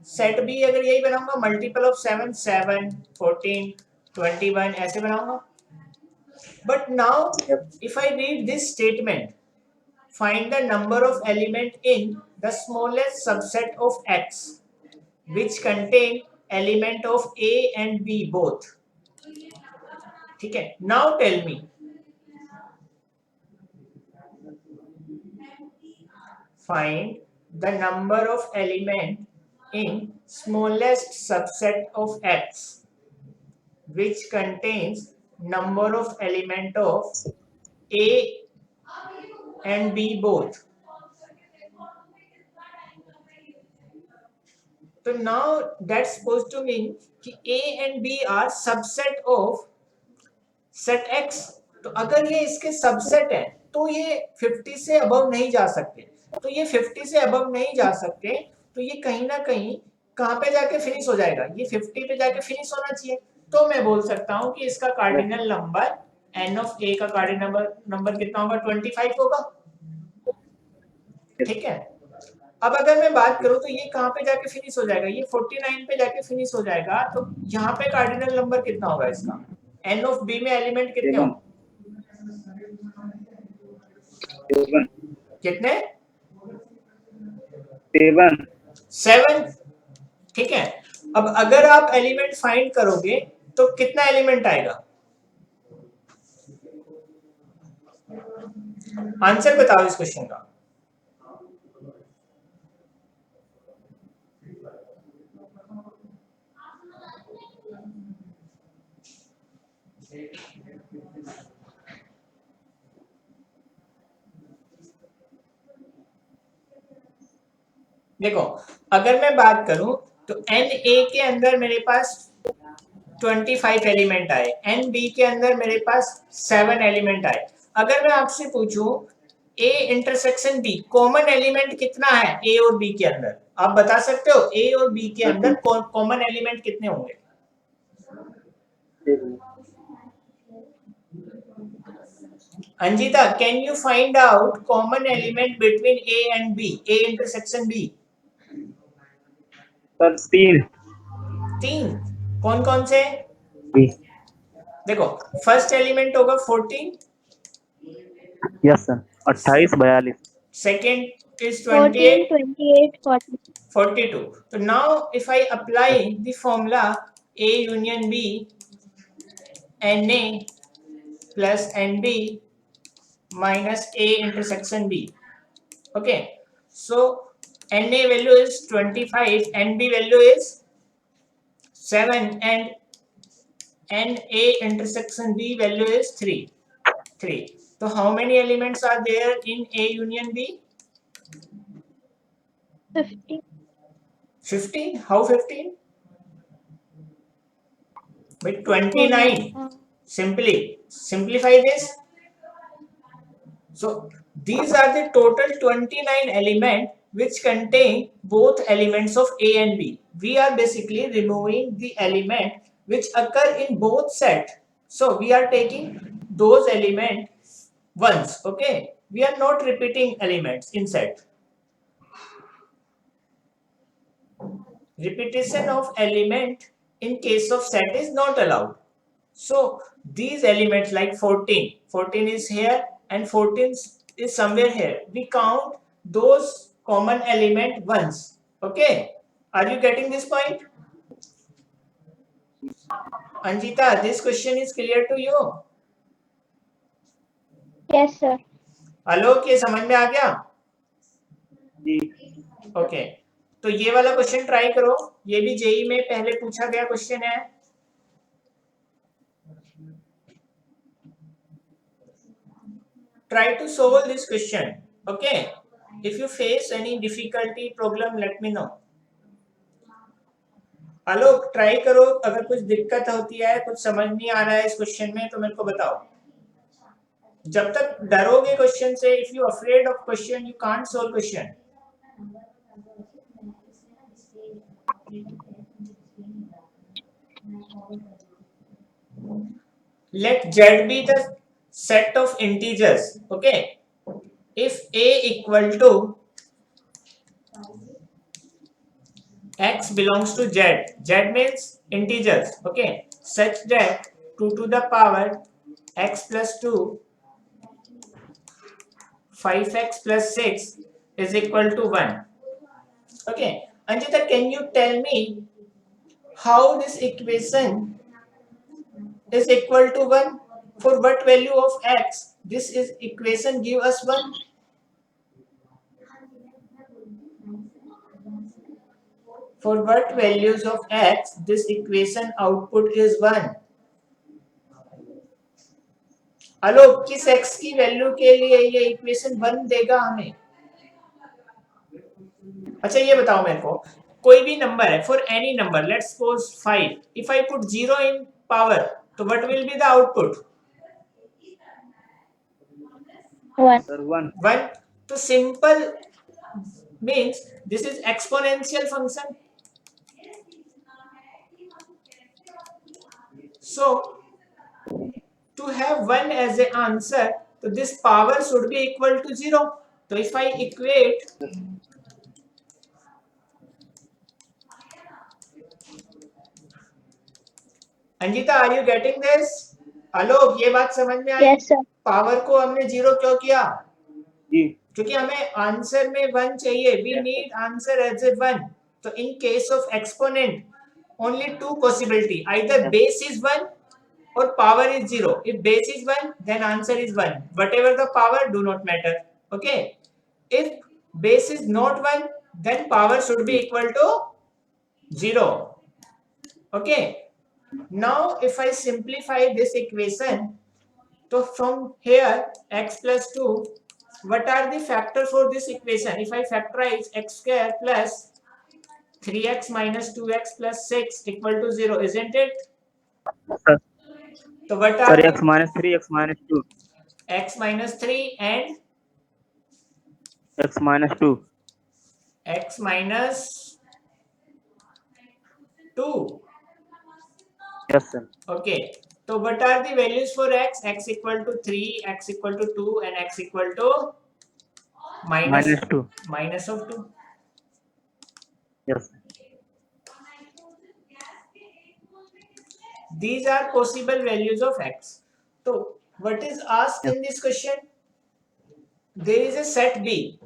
सेट B अगर यही बनाऊंगा मल्टीपल ऑफ 7 7 14 21 ऐसे बनाऊंगा but now if I read this statement find the number of element in the smallest subset of X which contain element of A and B both ठीक है now tell me find the number of element in smallest subset of X which contains number of element of A and B both so now that's supposed to mean कि A and B are subset of set X तो अगर ये इसके subset है तो ये 50 से above नहीं जा सकते तो ये 50 से अबव नहीं जा सकते तो ये कहीं ना कहीं कहाँ पे जाके फिनिश हो जाएगा ये 50 पे जाके फिनिश होना चाहिए तो मैं बोल सकता हूँ कि इसका cardinal number n of A का कार्डिनल नंबर कितना होगा 25 होगा ठीक है अब अगर मैं बात करूं तो ये कहाँ पे जाके फिनिश हो जाएगा ये 49 पे जाके फिनिश हो जाएगा तो यहाँ पे कार्डिनल नंबर कितना होगा इसका n ऑफ B में एलिमेंट कितने होंगे कितने 7 ठीक है अब अगर आप एलिमेंट फाइंड करोगे तो कितना एलिमेंट आएगा आंसर बताओ इस क्वेश्चन का देखो अगर मैं बात करूं तो NA के अंदर मेरे पास 25 एलिमेंट आए NB के अंदर मेरे पास 7 एलिमेंट आए अगर मैं आपसे पूछूं A intersection B common element कितना है A और B के अंदर आप बता सकते हो A और B के अंदर कॉमन एलिमेंट कितने होंगे Anjita can you find out common element between A and B A intersection B sir 3 कौन कौन से देखो फर्स्ट एलिमेंट होगा 14 yes sir 28 42 second is 14, 28 28, 40. 42 so now if I apply the formula A union B NA plus NB minus A intersection B. Okay, so NA value is 25, NB value is 7, and NA intersection B value is 3. So how many elements are there in A union B? 50. 15. How 15? With Oh, 29. no. Simplify this. So these are the total 29 elements which contain both elements of A and B. We are basically removing the element which occur in both set. So we are taking those elements once. Okay, we are not repeating elements in set. Repetition of element in case of set is not allowed. So these elements like 14 is here and 14 is somewhere here. We count those common element once. Okay, are you getting this point? Anjita, this question is clear to you? Yes, sir. आलोक, ये समझ में आ गया? जी okay, तो ये वाला question try करो, ये भी जेई में पहले पूछा गया क्वेश्चन है. Try to solve this question. Okay, if you face any difficulty problem, let me know. Alok, try करो, अगर कुछ दिक्कत होती है, कुछ समझ नहीं आ रहा है इस क्वेश्चन में, तो मेरे को बताओ. जब तक डरोगे क्वेश्चन से, if you afraid of question, you can't solve question. Let Z be the set of integers. Okay, if A equal to X belongs to Z, Z means integers. Okay, such that 2 to the power X plus 2, 5X plus 6 is equal to 1. Okay, Anjita, can you tell me how this equation is equal to 1? For what value of X this is equation give us 1? For what values of X this equation output is 1? आलोक, किस X की value के लिए ये equation 1 देगा हमें? अच्छा, ये बताओ मेरे को, कोई भी नंबर है, for any number, let's suppose 5, if I put 0 in power, तो what will be the output? 1. Sir 1 1. तो simple means this is exponential function. So to have 1 as an answer, so this power should be equal to 0. So if I equate Anjita, are you getting this? आलोक, ये बात समझ में आई? Yes, sir. Power को हमने 0 क्यों किया? जी क्योंकि हमें आंसर में 1 चाहिए. We need answer as a 1. So in case of exponent, only two possibility, either base is 1 or power is 0. If base is 1, then answer is 1. Whatever the power, do not matter. Okay, if base is not 1, then power should be equal to 0. Okay, now if I simplify this equation, so from here x plus 2, what are the factors for this equation? If I factorize x square plus 3x minus 2x plus 6 equal to 0, isn't it? Sir. So what are sir the x minus 3 x minus 2 x minus 3 and x minus 2 x minus 2? yes sir. Okay, so what are the values for x? X equal to 3, x equal to 2, and x equal to minus 2 minus of 2. yes sir. These are possible values of x. So what is asked in this question? There is a set B.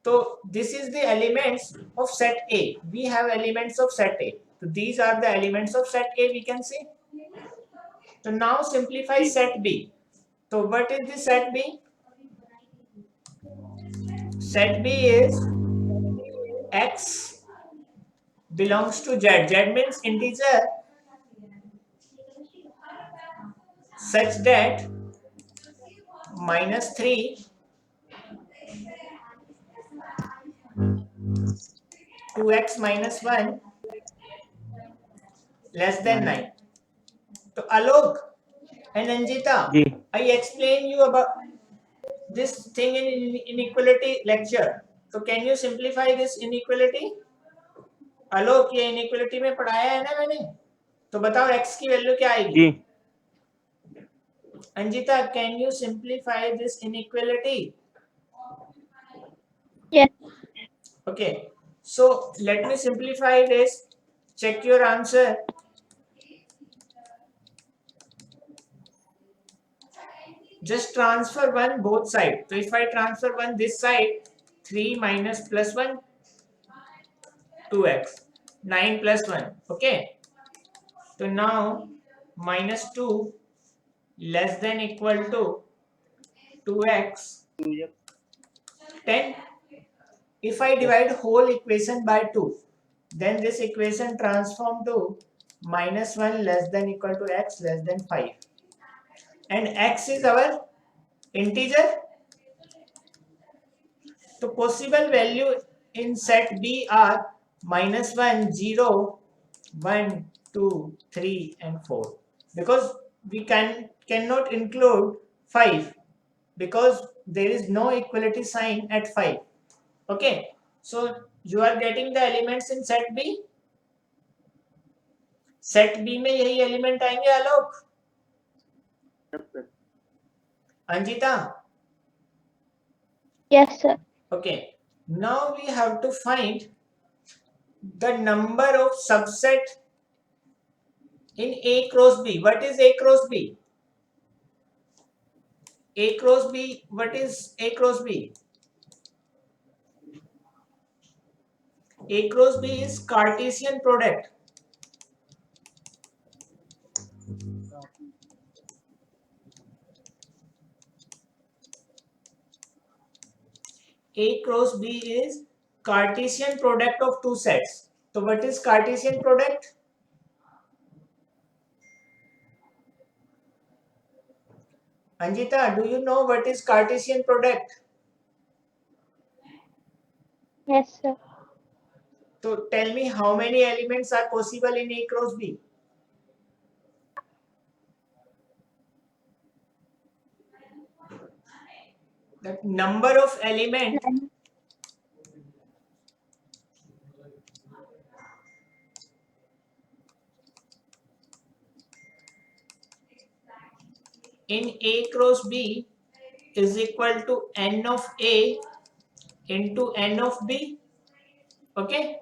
So this is the elements of set A. We have elements of set A. So these are the elements of set A, we can say. So now simplify set B. So what is the set B? Set B is x belongs to z. Z means integer such that -3 2x minus 1 less than 9. So Alok and Anjita, जी I explain you about this thing in inequality lecture. So can you simplify this inequality? आलोक ये inequality में पढ़ाया है ना मैंने, तो बताओ x की वैल्यू क्या आएगी? जी Anjita, can you simplify this inequality? Yes. Okay, so let me simplify this. Check your answer. Just transfer 1 both sides. So if I transfer 1 this side, 3 minus plus 1, 2x, 9 plus 1. Okay. So now -2 less than equal to 2x, 10. If I divide whole equation by 2, then this equation transform to -1 less than equal to x less than 5. And x is our integer. So possible value in set B are -1, 0, 1, 2, 3 and 4. Because we cannot include 5 because there is no equality sign at 5. Okay, so you are getting the elements in set B. Set B में यही element आएंगे आलोक, Anjita. Yes, sir. Okay, now we have to find the number of subset in A cross B. What is A cross B? A cross B, what is A cross B? A cross B is Cartesian product. A cross B is Cartesian product of two sets. So what is Cartesian product? Anjita, do you know what is Cartesian product? Yes, sir. So tell me how many elements are possible in A cross B? The number of element in A cross B is equal to n of A into n of B. Okay.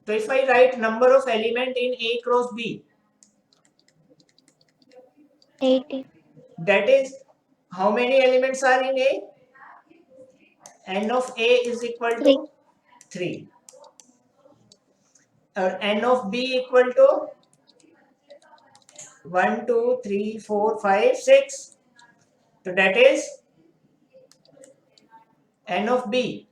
So if I write number of element in A cross B, 80. that is how many elements are in A? N of A is equal to 3. Or n of B equal to 1, 2, 3, 4, 5, 6. So that is n of B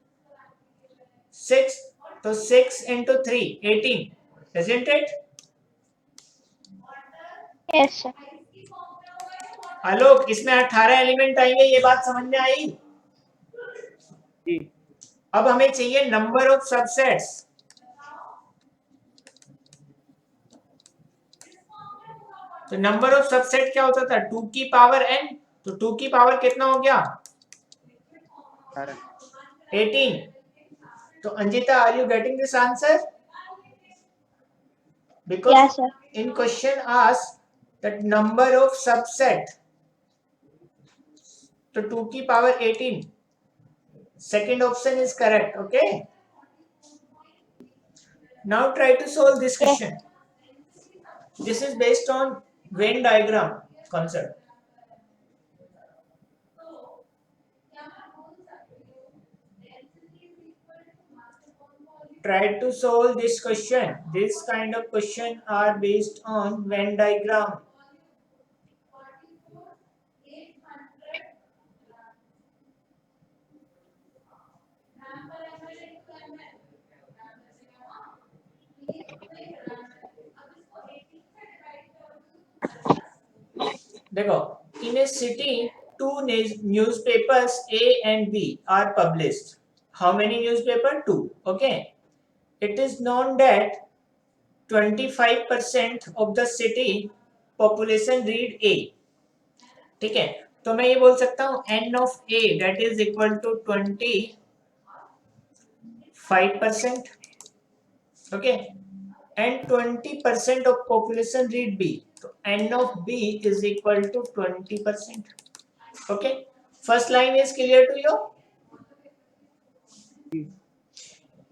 6. So 6 into 3, 18. Isn't it? Yes, sir. आलोक, इसमें 18 element आएंगे, ये बात समझ में आई? जी अब हमें चाहिए number of subsets. तो नंबर ऑफ सबसेट क्या होता था? 2 की पावर n. तो 2 की पावर कितना हो गया? 18. तो Anjita, are you getting this answer? Because Yes, sir. in question asks that number of subset. So 2 की power 18. Second option is correct. Okay. Now try to solve this question. This is based on Venn diagram concept. Try to solve this question. This kind of question are based on Venn diagram. देखो, in a city, 2 newspapers A and B are published. How many newspaper? 2. Okay. It is known that 25% of the city population read A. ठीक है, तो मैं ये बोल सकता हूँ n of A that is equal to 25%. Okay. And 20% of population read B. So n of B is equal to 20%. Okay. First line is clear to you?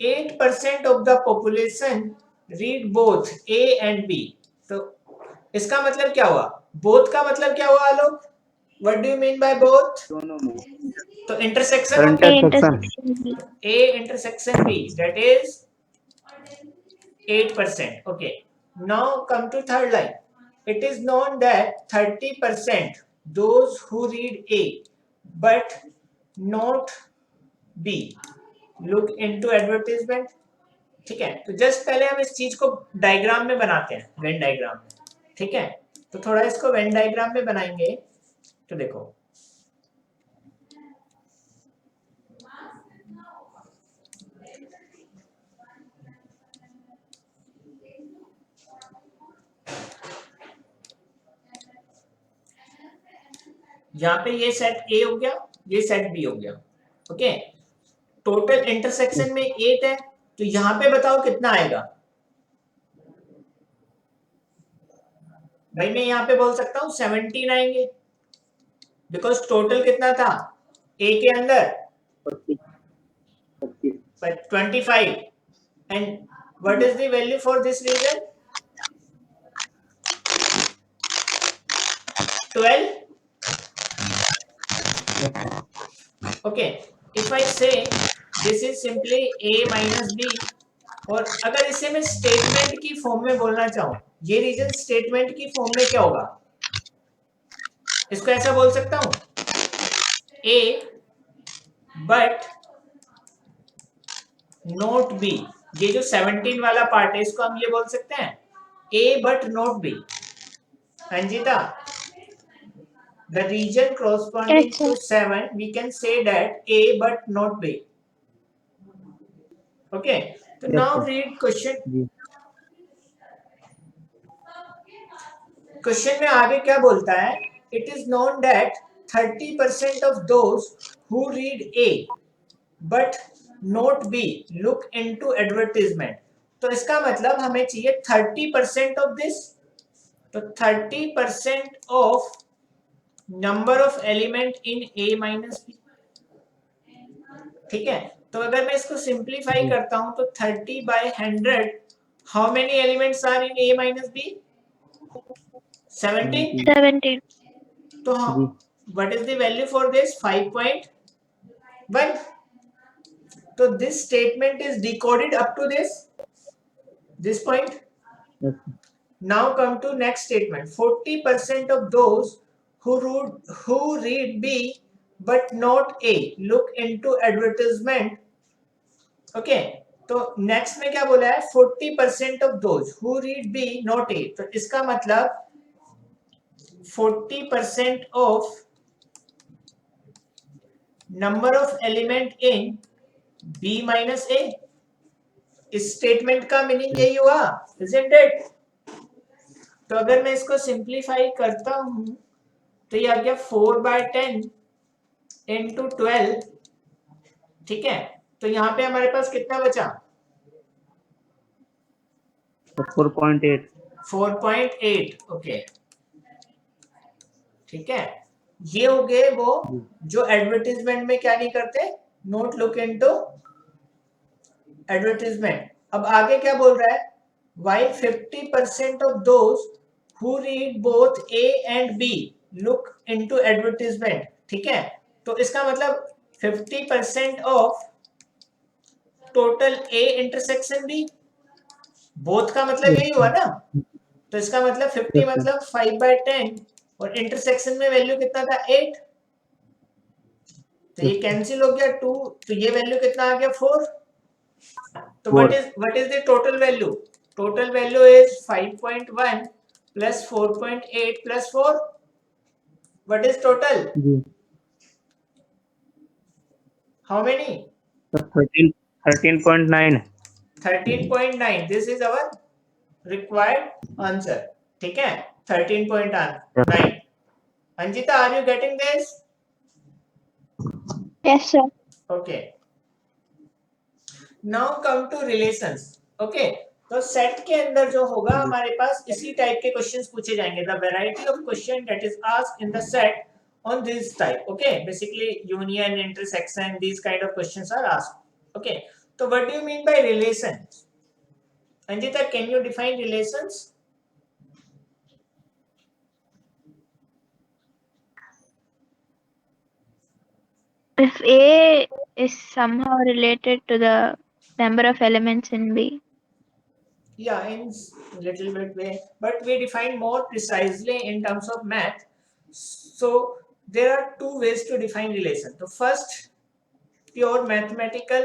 8% of the population read both A and B. तो इसका मतलब क्या हुआ? Both का मतलब क्या हुआ आलोक? What do you mean by both? दोनों में तो intersection sir of intersection intersection B. A intersection B, that is 8%. Okay. Now come to third line. It is known that 30% those who read A but not B look into advertisement. ठीक है, तो just पहले हम इस चीज को diagram में बनाते हैं, वेन डायग्राम में. ठीक है, तो थोड़ा इसको वेन डायग्राम में बनाएंगे. तो देखो, यहाँ पे ये सेट ए हो गया, ये सेट बी हो गया. ओके, टोटल इंटरसेक्शन में 8 है, तो यहाँ पे बताओ कितना आएगा. भाई मैं यहाँ पे बोल सकता हूँ 17 आएंगे, बिकॉज टोटल कितना था ए के अंदर 25. And what is the value for this region? 12. Okay, if I say this is simply a minus b, और अगर इसे मैं स्टेटमेंट की फॉर्म में बोलना चाहूं, ये रीजन स्टेटमेंट की फॉर्म में क्या होगा? इसको ऐसा बोल सकता हूं, a but not b. ये जो 17 वाला पार्ट है, इसको हम ये बोल सकते हैं a but not b. Anjita, the region corresponding Yes, to sir. 7, we can say that A but not B. Okay, so Yes, now sir. read question. Ji Question में आगे क्या बोलता है? It is known that 30% of those who read A but not B look into advertisement. तो इसका मतलब हमें चाहिए 30% of this. तो 30% of number of element in A minus B. ठीक है, तो अगर मैं इसको सिंप्लीफाई करता हूं तो 30/100, how many elements are in A minus B? 17. 17. तो what is the value for this? 5.1. तो this statement is decoded up to this point. Now come to next statement. 40% of those who read B but not A look into advertisement. Okay, तो next में क्या बोला है? 40% of those who read B not A. तो इसका मतलब 40% of number of element in B minus ए. इस statement का मीनिंग यही हुआ, इजंट इट? तो अगर मैं इसको सिंप्लीफाई करता हूं तो ये आ गया 4/10 into 12. ठीक है, तो यहाँ पे हमारे पास कितना बचा? 4.8 4.8. ओके, ठीक है, ये हो गए वो जो एडवर्टीजमेंट में क्या नहीं करते, नोट लुक इनटू एडवर्टीजमेंट. अब आगे क्या बोल रहा है? while 50% of those who read both A and B look into advertisement. ठीक है, तो इसका मतलब 50% of total A intersection B. Both का मतलब यही हुआ ना, तो इसका मतलब 50 मतलब 5/10, और इंटरसेक्शन में वैल्यू कितना था? 8. तो ये कैंसिल हो गया 2, तो ये वैल्यू कितना आ गया? 4. तो what is the total value? Total value is 5.1 plus 4.8 plus 4. What is total? जी How many? Sir 13.9 13.9. This is our required answer. ठीक है, 13.9. Anjita, are you getting this? Yes, sir. Okay. Now come to relations. Okay. तो set के अंदर जो होगा हमारे पास इसी टाइप के क्वेश्चंस पूछे जाएंगे. The variety of question that is asked in the set on this type. Okay, basically union, intersection, these kind of questions are asked. Okay, so what do you mean by relations? Anjita, can you define relations? If A is somehow related to the number of elements in B. Yeah, in little bit way, but we define more precisely in terms of math. So there are two ways to define relation. The first, pure mathematical.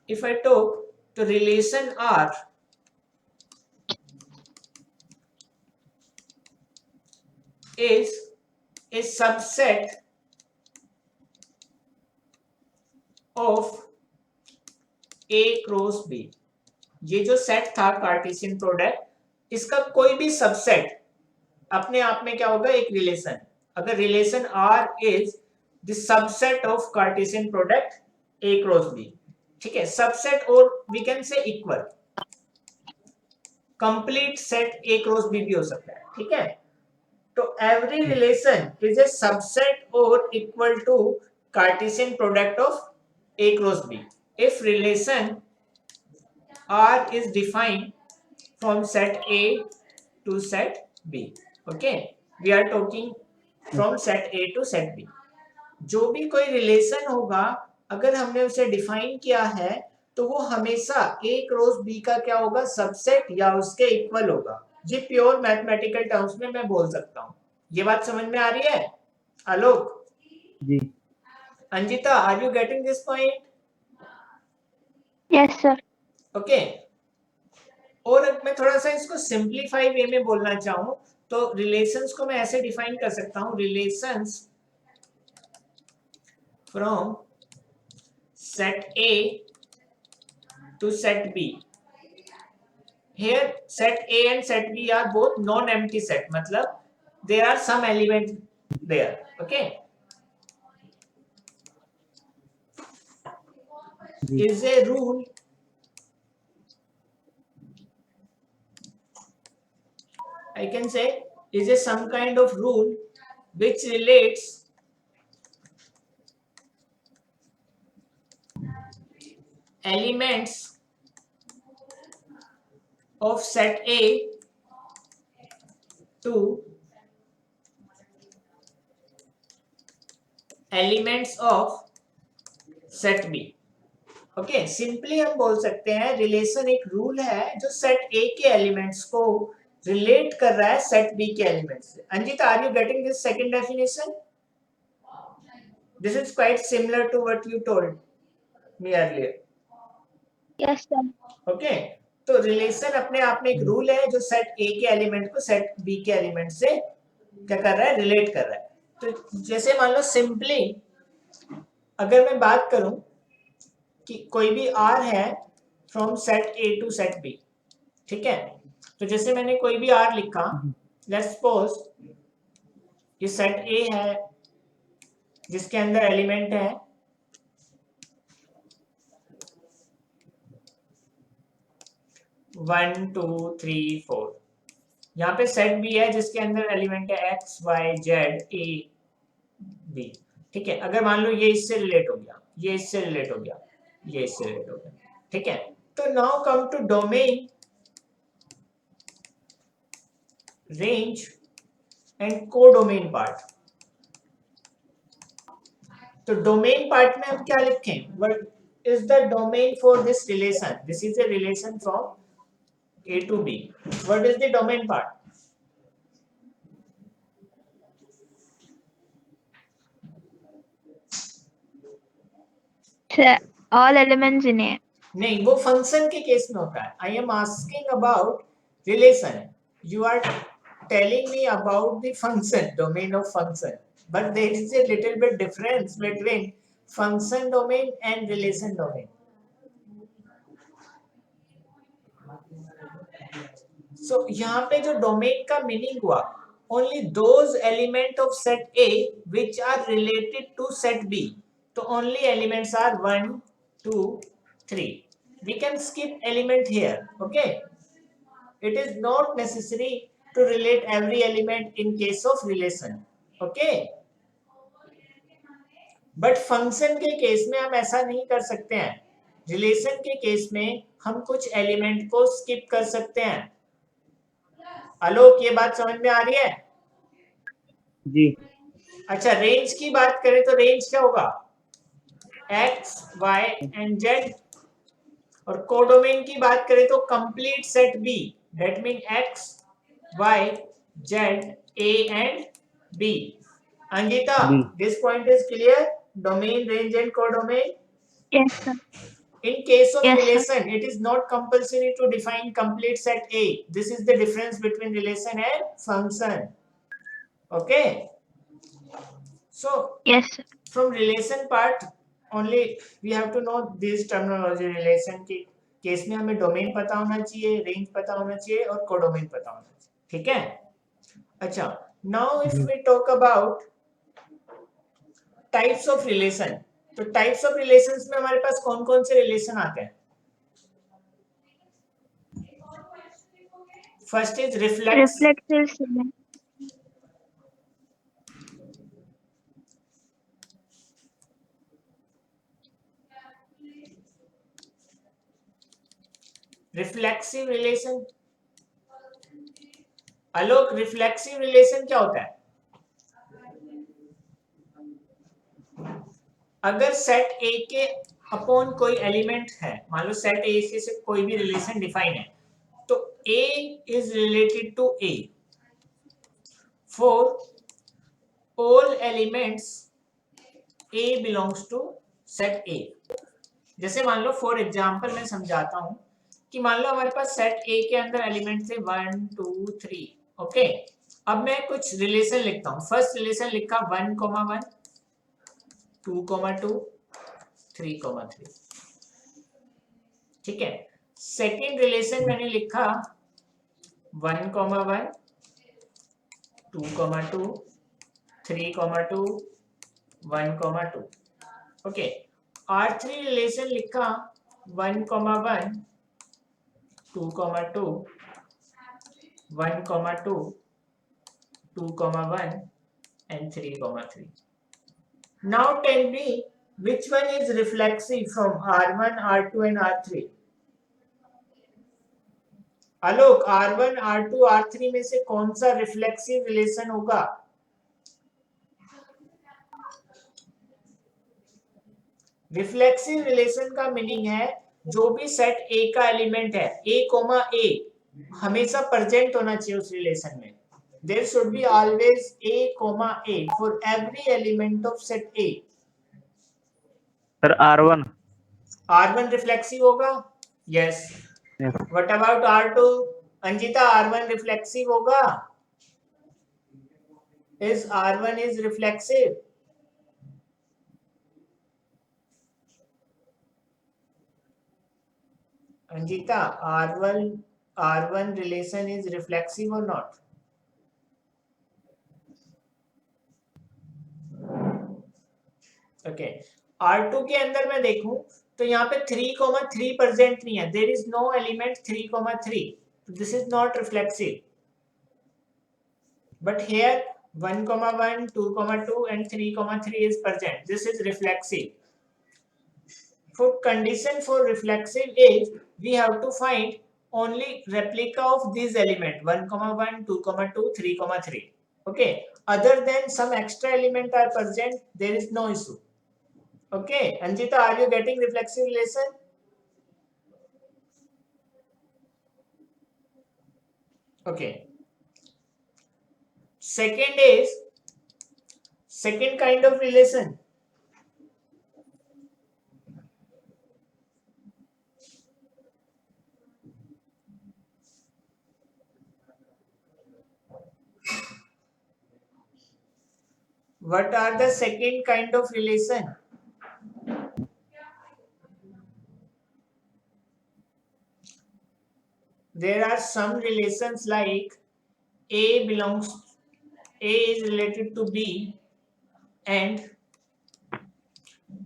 If I talk, the relation R is a subset of A cross B. ये जो set था Cartesian product, इसका कोई भी subset अपने आप में क्या होगा, एक रिलेशन. अगर relation R is the subset of cartesian product A cross B. ठीक है, सबसेट और we can say equal. Complete set A cross B भी हो सकता है. ठीक है, तो every relation is a subset और equal to cartesian product of A cross B. If relation R is defined from set A to set B. Okay, we are talking from set A to set B. जो भी कोई relation होगा, अगर हमने उसे define किया है तो वो हमेशा A क्रॉस B का क्या होगा, सबसेट या उसके इक्वल होगा. ये प्योर मैथमेटिकल टर्म्स में मैं बोल सकता हूँ. ये बात समझ में आ रही है आलोक? जी Anjita, are you getting this point? Yes, sir. Okay. और मैं थोड़ा सा इसको सिंप्लीफाई वे में बोलना चाहूँ तो रिलेशंस को मैं ऐसे डिफाइन कर सकता हूँ, relations from set A to set B. Here set A and set B are both non-empty set, मतलब there are some elements there. Okay, जी is a rule I can say is a some kind of rule which relates elements of set A to elements of set B. ओके, simply हम बोल सकते हैं relation एक rule है जो set A के एलिमेंट्स को रिलेट कर रहा है सेट B के एलिमेंट्स से. Anjita, are you getting this second definition? This is quite similar to what you told me earlier. Yes, sir. Okay, तो रिलेशन अपने आप में एक रूल है जो सेट A के एलिमेंट को सेट B के एलिमेंट से क्या कर रहा है, रिलेट कर रहा है. तो जैसे मान लो सिंपली अगर मैं बात करूं कि कोई भी R है from set A to set B. ठीक है, तो जैसे मैंने कोई भी R लिखा, लेट्स सपोज ये सेट A है जिसके अंदर एलिमेंट है 1 2 3 4. यहाँ पे सेट B है जिसके अंदर एलिमेंट है X Y Z A B. ठीक है, अगर मान लो ये इससे रिलेट हो गया, ये इससे रिलेट हो गया, ये इससे रिलेट हो गया. ठीक है, तो now come to domain, range and codomain part. तो डोमेन पार्ट में हम क्या लिखें, what is the domain for this relation? This is a relation from A to B. What is the domain part? Sir, all elements in A. नहीं, वो function के case में होता है. I am asking about relation. You are telling me about the function, domain of function. but there is a little bit difference between function domain and relation domain. So यहाँ पे जो domain का meaning हुआ, only those element of set A which are related to set B. तो only elements are 1, 2, 3. We can skip element here, okay? It is not necessary to relate every element in case of relation, okay? But function के case में हम ऐसा नहीं कर सकते हैं. Relation के केस में हम कुछ एलिमेंट को स्किप कर सकते हैं. आलोक, ये बात समझ में आ रही है? जी। अच्छा, रेंज की बात करें तो रेंज क्या होगा? x, y and z. और कोडोमेन की बात करें तो complete set B, that mean x, y, z, a and b. Anjita, B. This point is clear? Domain, range and codomain. Yes, sir. In case of Yes, sir. relation, it is not compulsory to define complete set A. This is the difference between relation and function. Okay. So Yes, sir. from relation part only we have to know this terminology. Relation के case में हमें domain पता होना चाहिए, range पता होना चाहिए और कोडोमेन पता होना चाहिए. ठीक है? अच्छा, now if we talk about types of relation, तो टाइप्स ऑफ रिलेशंस में हमारे पास कौन कौन से रिलेशन आते हैं? First is Reflexive symmetry. Reflexive relation. Alok, reflexive relation क्या होता है? अगर सेट ए के अपॉन कोई एलिमेंट है, मान लो सेट ए से कोई भी रिलेशन डिफाइन है, तो A is related to A for all elements A belongs to set A. जैसे मान लो फॉर एग्जांपल मैं समझाता हूं कि मान लो हमारे पास सेट ए के अंदर एलिमेंट थे 1, 2, 3. ओके, अब मैं कुछ रिलेशन लिखता हूं. फर्स्ट रिलेशन लिखा 1,1, 2,2, 3,3. ठीक है. सेकेंड रिलेशन मैंने लिखा 1,1, 2,2, 3,2, 1,2. ओके. R3 रिलेशन लिखा 1,1, 2,2, 1,2, 2,1 and 3,3. Now tell me which one is reflexive from R1, R2 and R3? Alok, R1, R2, R3 में से कौन सा रिफ्लेक्सिव रिलेशन होगा? रिफ्लेक्सिव रिलेशन का मीनिंग है जो भी सेट ए का एलिमेंट है, A, हमेशा प्रेजेंट होना चाहिए उस रिलेशन में. There should be always A for every element of set A. Sir R1 reflexive होगा? Yes. Yes. What about R2? Anjita, R1 reflexive होगा? Is R1 is reflexive? Anjita, R1 relation is reflexive or not? Okay. R2 के अंदर मैं देखूं तो यहाँ पे 3,3 present नहीं है. There is no element 3,3. This is not reflexive. But here 1,1, 2,2 and 3,3 is present. This is reflexive. For condition for reflexive is we have to find only replica of these element 1,1, 2,2, 3,3. Okay. Other than some extra element are present, there is no issue. Okay. Anjita, are you getting reflexive relation? Okay. Second kind of relation. What are the second kind of relation? There are some relations like A is related to B and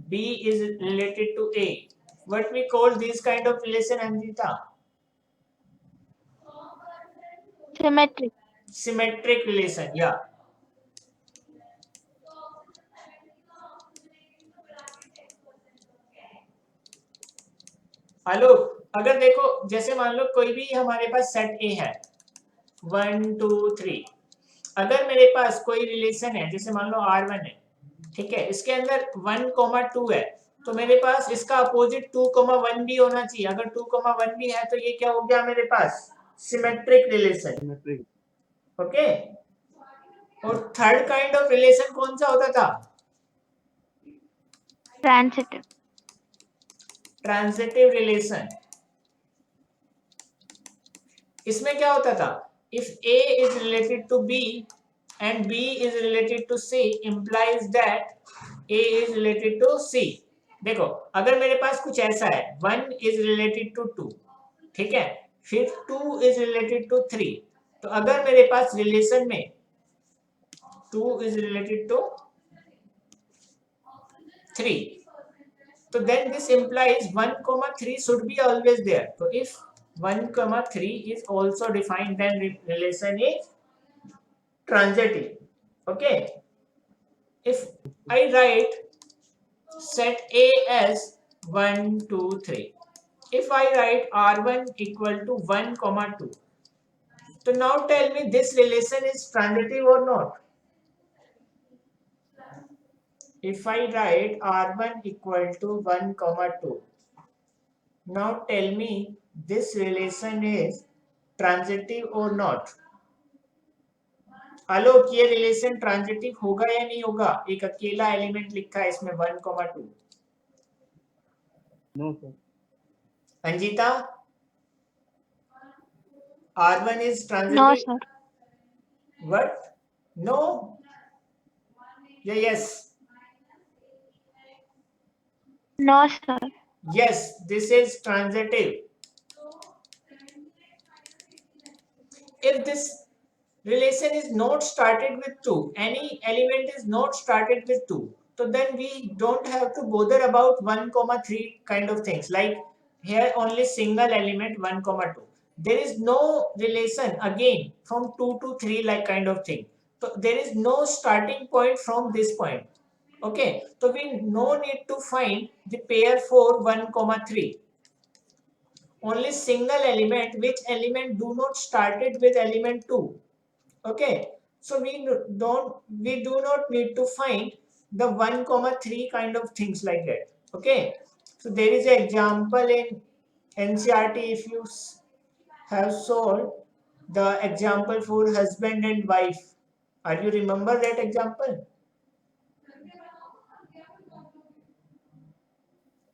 B is related to A. What we call this kind of relation, Anjita? Symmetric. Symmetric relation, yeah. आलोक, अगर देखो जैसे मान लो कोई भी हमारे पास set ए है 1 2 3, अगर मेरे पास कोई रिलेशन है जैसे मान लो R1 है, ठीक है, इसके अंदर 1,2 है, तो मेरे पास इसका अपोजिट 2,1 भी होना चाहिए। अगर 2,1 भी है तो ये क्या हो गया मेरे पास? Symmetric relation. ओके, और थर्ड काइंड ऑफ रिलेशन कौन सा होता था? Transitive. Transitive relation. इसमें क्या होता था? If A is related to B and B is related to C implies that A is related to C। देखो अगर मेरे पास कुछ ऐसा है 1 is related to 2, ठीक है, फिर 2 is related to 3, तो अगर मेरे पास रिलेशन में 2 is related to 3, so then this implies 1,3 should be always there। So if 1,3 is also defined, then relation is transitive। Okay, if I write set A as 1 2 3, if I write R1 equal to 1,2, so now tell me this relation is transitive or not? If I write R1 equal to 1,2, now tell me this relation is transitive or not? आलोक, ये relation transitive होगा या नहीं होगा? एक अकेला element लिखा है इसमें 1,2। No sir. Anjita, R1 is No, transitive? sir. What? No? Yeah, yes. No, sir. Yes, this is transitive. If this relation is not started with 2, any element is not started with 2, so then we don't have to bother about 1,3 kind of things. Like here only single element 1,2. There is no relation again from 2 to 3 like kind of thing. So there is no starting point from this point. Okay, so we no need to find the pair for 1,3. Only single element, which element do not started with element 2. Okay, so we do not need to find the 1,3 kind of things like that. Okay, so there is an example in NCERT. If you have solved the example for husband and wife, are you remember that example?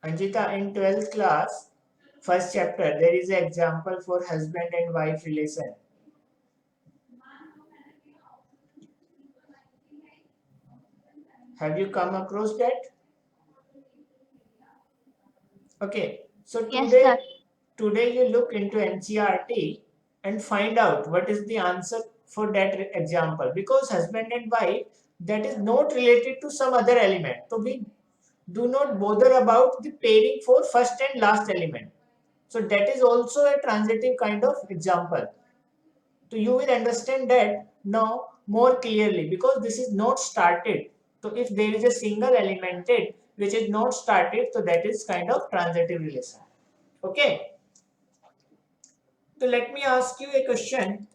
Anjita, in 12th class, first chapter, there is an example for husband and wife relation. Have you come across that? Okay, so Yes, sir. today you look into NCERT and find out what is the answer for that example, because husband and wife, that is not related to some other element, so we do not bother about the pairing for first and last element. So that is also a transitive kind of example. So you will understand that now more clearly, because this is not started. So if there is a single element which is not started, so that is kind of transitive relation. Okay, so let me ask you a question.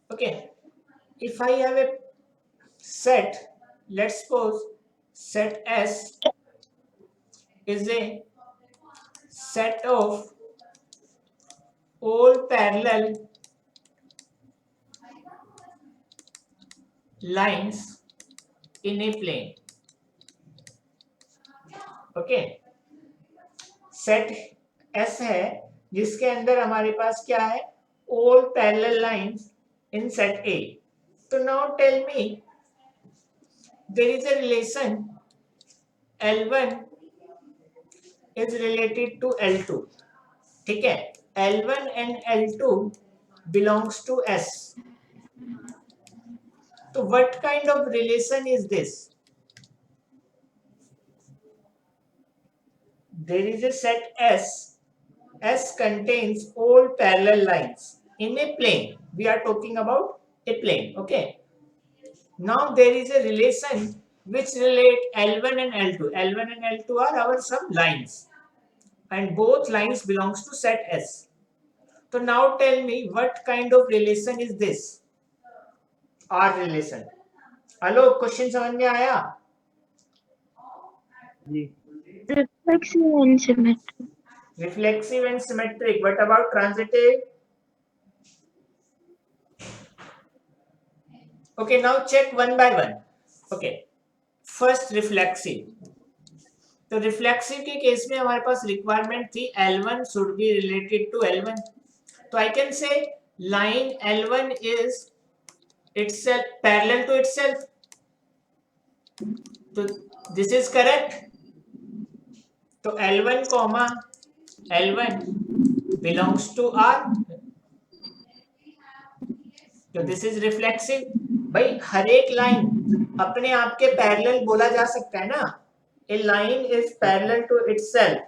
Okay, if I have a set, let's suppose set S is a set of all parallel lines in a plane. Okay, set S है जिसके अंदर हमारे पास क्या है? all parallel lines in set A. So now tell me there is a relation L1 is related to L2. ठीक है, L1 and L2 belongs to S. So what kind of relation is this? There is a set S. S contains all parallel lines in a plane. We are talking about a plane. Okay. Now there is a relation which relate L1 and L2. L1 and L2 are our some lines, and both lines belongs to set S. So now tell me what kind of relation is this? R relation. Hello, question समझ में आया? जी Reflexive and symmetric. Reflexive and symmetric. What about transitive? Okay, now check one by one. Okay, first reflexive. तो reflexive के case में हमारे पास requirement थी L1 should be related to L1. तो I can say line L1 is itself parallel to itself. तो this is correct. तो L1 comma L1 belongs to R. तो this is reflexive. भाई हर एक लाइन अपने आप के पैरेलल बोला जा सकता है ना. A line is parallel to itself.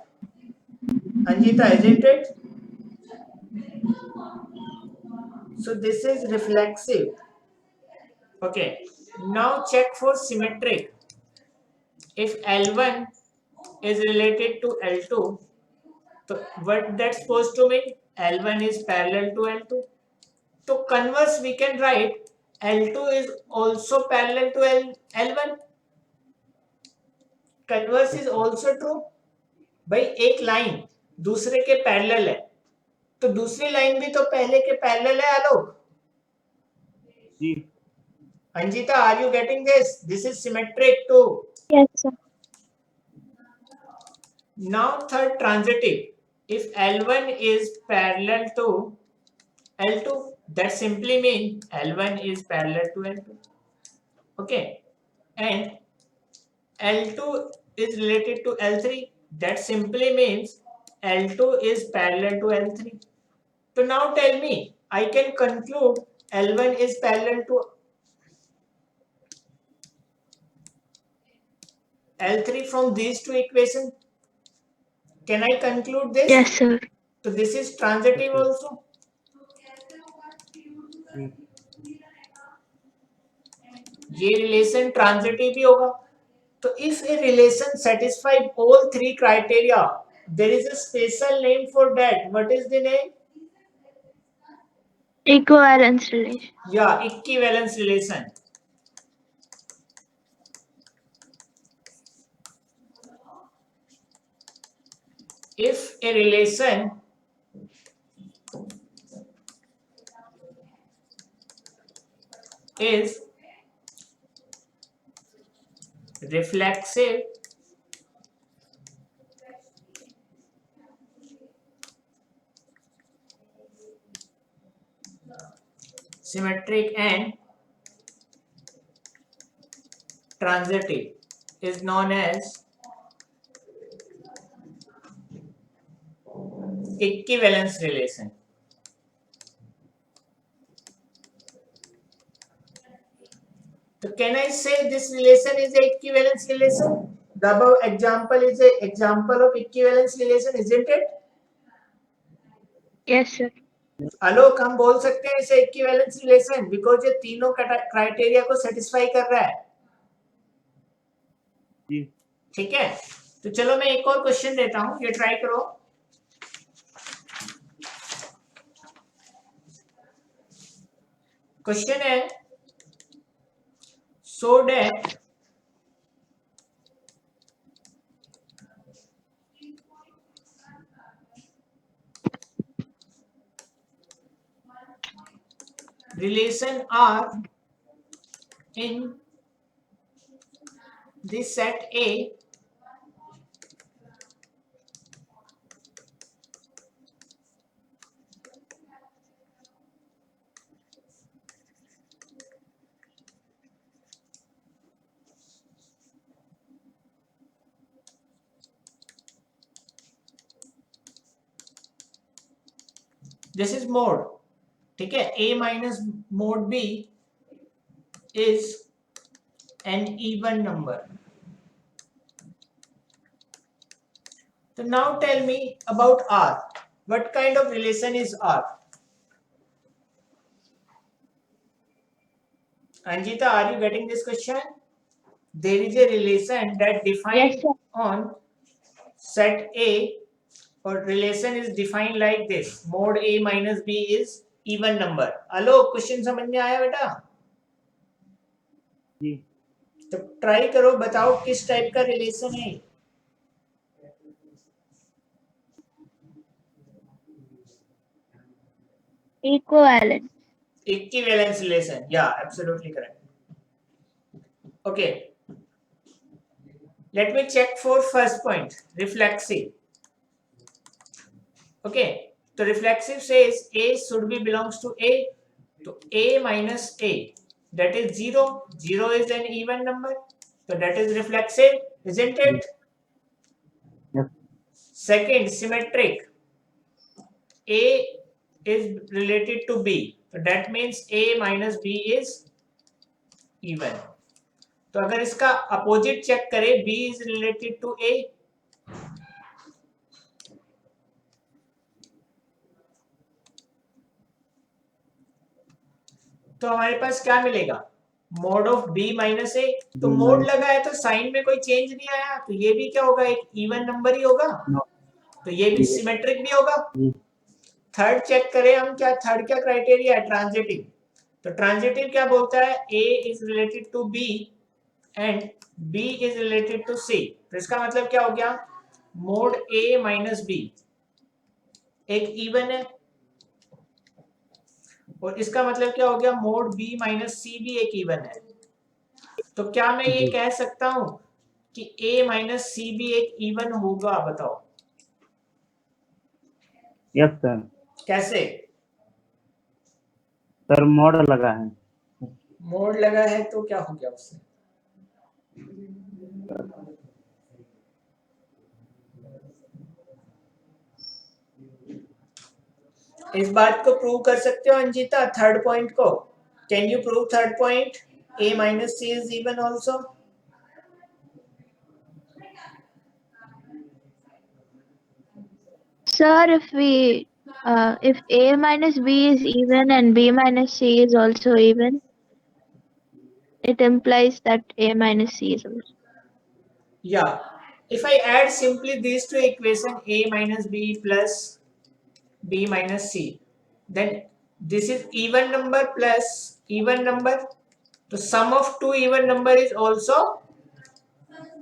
Anjita, isn't it? So this is reflexive. Okay. Now check for symmetric. If L1 is related to L2, so what that's supposed to mean? L1 is parallel to L2. So converse we can write L2 is also parallel to L1. Converse is also true. भाई एक line दूसरे के parallel है, तो दूसरी line भी तो पहले के पैरेलल है. आलोक, जी Anjita, are you getting this? This is symmetric too. Yes, sir. Now third, transitive. If L1 is parallel to L2, that simply means L1 is parallel to L2. Okay, and L2 is related to L3, that simply means L2 is parallel to L3. So now tell me, I can conclude L1 is parallel to L3 from these two equations. Can I conclude this? Yes, sir. So this is transitive also. ये relation transitive भी होगा. तो if a relation satisfies all three criteria, there is a special name for that. What is the name? Equivalence relation. Yeah, equivalence relation. If a relation is reflexive, symmetric and transitive, is known as equivalence relation. So can I say this relation is a equivalence relation? The above example is a example of equivalence relation, isn't it? Yes, sir. आलोक, हम बोल सकते हैं इसे equivalence relation because ये तीनों criteria को satisfy कर रहा है. जी ठीक है, तो चलो मैं एक और क्वेश्चन देता हूं, ये ट्राई करो. क्वेश्चन है, so that relation R in the set A this is mode, ठीक है, a minus mode b is an even number. So now tell me about R. What kind of relation is R? Anjita, are you getting this question? There is a relation that defined Yes, sir. on set A, or relation is defined like this: mod A minus B is even number. Hello, question समझ में आया बेटा? जी तो try करो, बताओ किस type का relation है? Equivalent. Equivalence relation. Yeah, absolutely correct. Okay. Let me check for first point, reflexive. Okay, so reflexive says A should be belongs to A, so A minus A, that is 0. 0 is an even number, so that is reflexive, isn't it? yes Second, symmetric. A is related to B, so that means A minus B is even. तो अगर इसका opposite check करें, B is related to A, तो हमारे पास क्या मिलेगा? Mode of B minus ए. तो mode लगा है तो साइन में कोई चेंज नहीं आया, तो ये भी क्या होगा? एक इवन नंबर ही होगा, तो ये भी सिमेट्रिक भी होगा. थर्ड चेक करें हम, क्या थर्ड क्या क्राइटेरिया है? ट्रांजिटिव. तो ट्रांजिटिव क्या बोलता है? A is related to B and B is related to C. तो इसका मतलब क्या हो गया? मोड ए माइनस बी एक इवन है, और इसका मतलब क्या हो गया? मोड बी माइनस सी भी एक इवन है. तो क्या मैं ये कह सकता हूं कि a माइनस सी भी एक इवन होगा? बताओ यस सर. कैसे? सर मोड लगा है. मोड लगा है तो क्या हो गया उससे? इस बात को प्रूव कर सकते हो अंजिता, थर्ड पॉइंट को? Can you prove third point? a minus C is even also. Sir, if A minus B is even and B minus C is also even, it implies that A minus C is also. Yeah, if I add simply these two equation, a minus b plus b minus c, then this is even number plus even number. So sum of two even number is also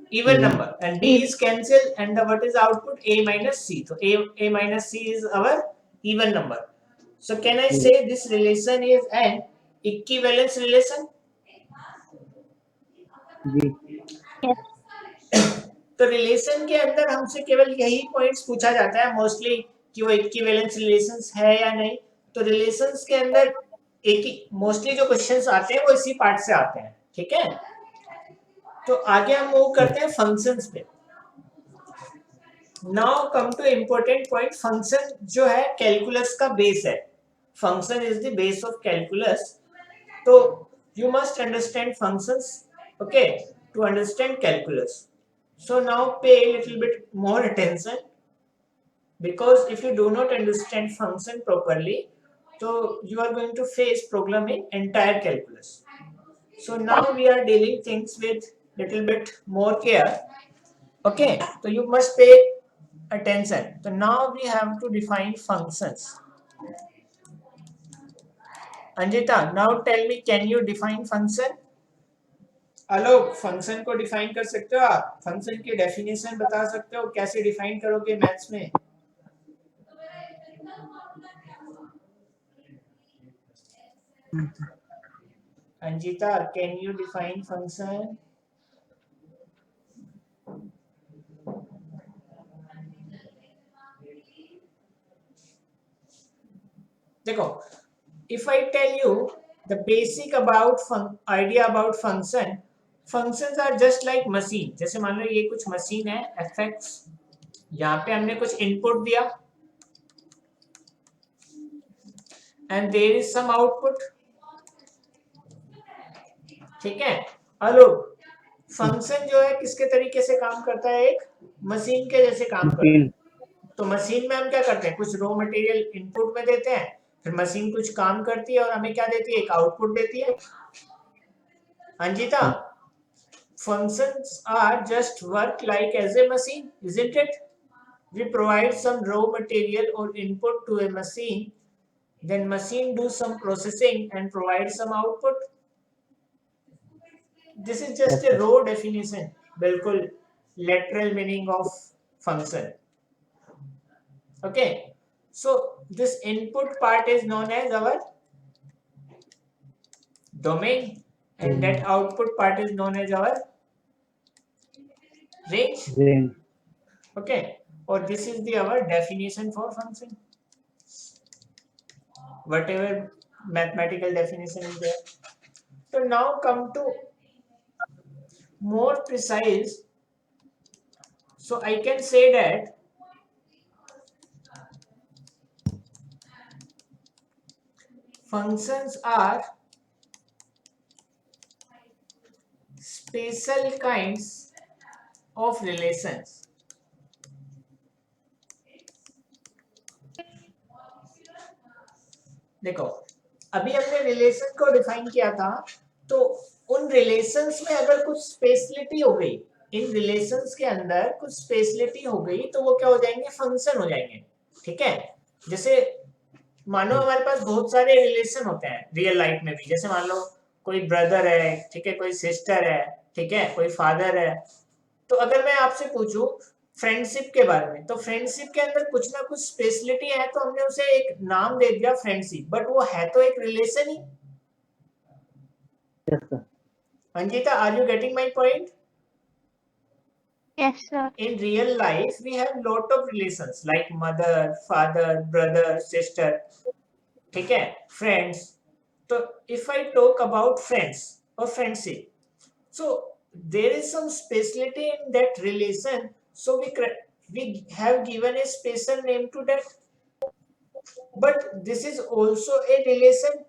even number, and b is cancelled, and the what is output? A minus c. So a minus c is our even number. So can I say this relation is an equivalence relation? जी Yes. तो relation के अंदर हमसे केवल यही points पूछा जाता है मोस्टली कि वो इक्विवेलेंस रिलेशंस है या नहीं. तो रिलेशंस के अंदर एक ही मोस्टली जो क्वेश्चंस आते हैं वो इसी पार्ट से आते हैं, ठीक है? तो आगे हम मूव करते हैं फंक्शंस पे. Now come to important point. Function जो है कैलकुलस का बेस है. Function is the base of calculus. तो you must understand functions, okay, to understand calculus. So now pay a little bit more attention, because if you do not understand function properly, so you are going to face problem in entire calculus. So now we are dealing things with little bit more care. Okay, so you must pay attention. So now we have to define functions. Anjita, now tell me, can you define function? Alok, function को define कर सकते हो आप? Function की definition बता सकते हो? कैसे डिफाइन करोगे मैथ्स में? Anjita, can you define function? देखो, if I tell you the basic about idea about function, functions are just like machine. जैसे मान लो ये कुछ मशीन है fx, यहाँ पे हमने कुछ इनपुट दिया, and there is some output. ठीक है, हेलो, फंक्शन जो है किसके तरीके से काम करता है, एक मशीन के जैसे काम करता है। तो मशीन में हम क्या करते हैं, कुछ रॉ मटेरियल इनपुट में देते हैं, फिर मशीन कुछ काम करती है और हमें क्या देती है, एक आउटपुट देती है। Anjita, functions are just work like as a machine, isn't it? We provide some raw material or input to a machine, then machine do some processing and provide some output. This is just a raw definition, बिल्कुल literal meaning of function. Okay, so this input part is known as our domain, and that output part is known as our range. Okay, or this is the our definition for function, whatever mathematical definition is there. So now come to more precise. So I can say that functions are special kinds of relations. देखो, अभी हमने relation को define किया था, तो उन relations में अगर कुछ स्पेशलिटी हो गई, इन रिलेशंस के अंदर कुछ स्पेशलिटी हो गई, तो वो क्या हो जाएंगे, फंक्शन हो जाएंगे। ठीक है, जैसे मानो हमारे पास बहुत सारे रिलेशन होते हैं रियल लाइफ में भी, जैसे मान लो कोई ब्रदर है, ठीक है, कोई सिस्टर है, ठीक है, कोई फादर है। तो अगर मैं आपसे पूछूं फ्रेंडशिप के बारे में, तो फ्रेंडशिप के अंदर कुछ ना कुछ स्पेशलिटी है, तो हमने उसे एक नाम दे दिया फ्रेंडशिप, बट वो है तो एक रिलेशन ही। Yes, sir. Ankita, are you getting my point? Yes, sir. In real life we have lot of relations like mother, father, brother, sister, ठीक है, friends. तो if I talk about friends or friendship, so there is some speciality in that relation, so we have given a special name to that, but this is also a relation.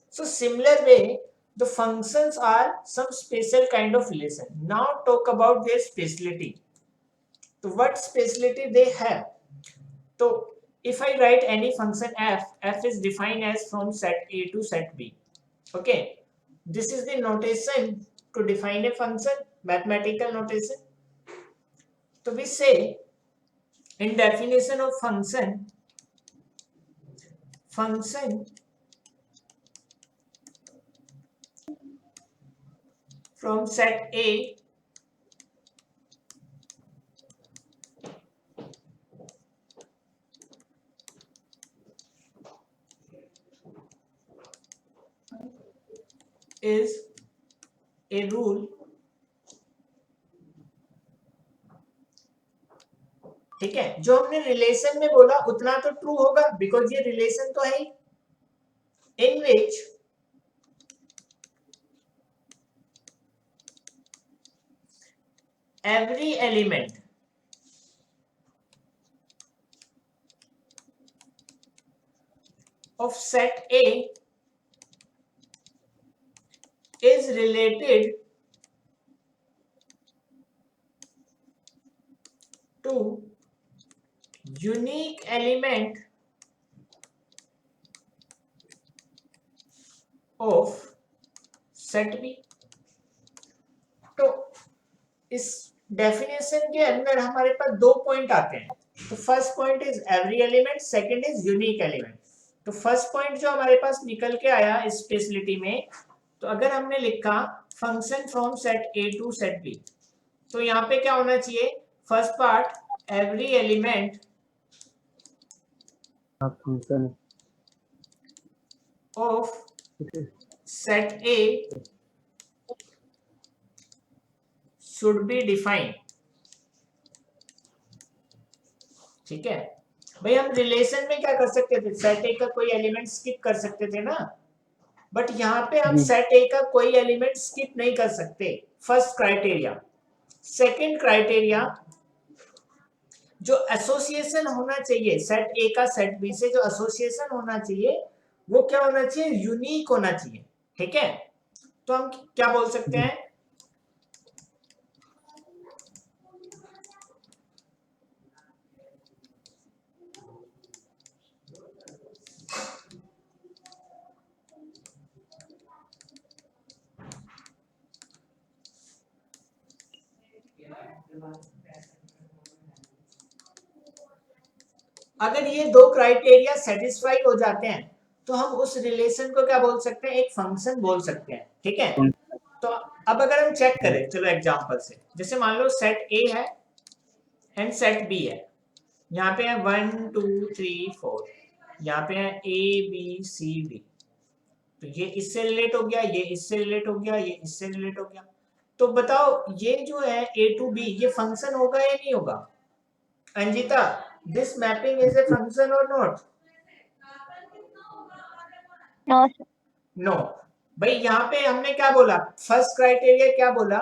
So similar way, the functions are some special kind of relation. Now talk about their speciality. So what speciality they have? So if I write any function f is defined as from set A to set B. Okay, this is the notation to define a function, mathematical notation. So we say in definition of function from set A is a rule ठीक है, जो हमने relation में बोला उतना तो true होगा, because ये रिलेशन तो है ही, इन विच every element of set A is related to unique element of set B. तो इस डेफिनेशन के अंदर हमारे पास दो पॉइंट आते हैं। तो first point is every element, second is unique element. तो फर्स्ट पॉइंट जो हमारे पास निकल के आया इस स्पेशलिटी में, तो अगर हमने लिखा function from set A to set B, तो यहाँ पे क्या होना चाहिए, first part every element function of set A should be defined। ठीक है भाई, हम रिलेशन में क्या कर सकते थे, सेट ए का कोई एलिमेंट स्किप कर सकते थे ना, बट यहाँ पे हम सेट ए का कोई एलिमेंट स्किप नहीं कर सकते। First criteria. सेकंड क्राइटेरिया, जो एसोसिएशन होना चाहिए सेट ए का सेट बी से, जो एसोसिएशन होना चाहिए वो क्या होना चाहिए, यूनिक होना चाहिए। ठीक है, तो हम क्या बोल सकते हैं, अगर ये दो क्राइटेरिया सेटिस्फाई हो जाते हैं तो हम उस रिलेशन को क्या बोल सकते हैं, एक फंक्शन बोल सकते हैं। ठीक है, तो अब अगर हम चेक करें, चलो एग्जांपल से, जैसे मान लो सेट ए है एंड सेट बी है, यहाँ पे है 1 2 3 4, यहाँ पे है ए बी सी डी, तो ये इससे रिलेट हो गया, ये इससे रिलेट हो गया, ये इससे रिलेट हो गया। तो बताओ ये जो है ए टू बी ये फंक्शन होगा या नहीं होगा? Anjita, this mapping is a function और नॉट? No, sir. नो भाई, यहाँ पे हमने क्या बोला, फर्स्ट क्राइटेरिया क्या बोला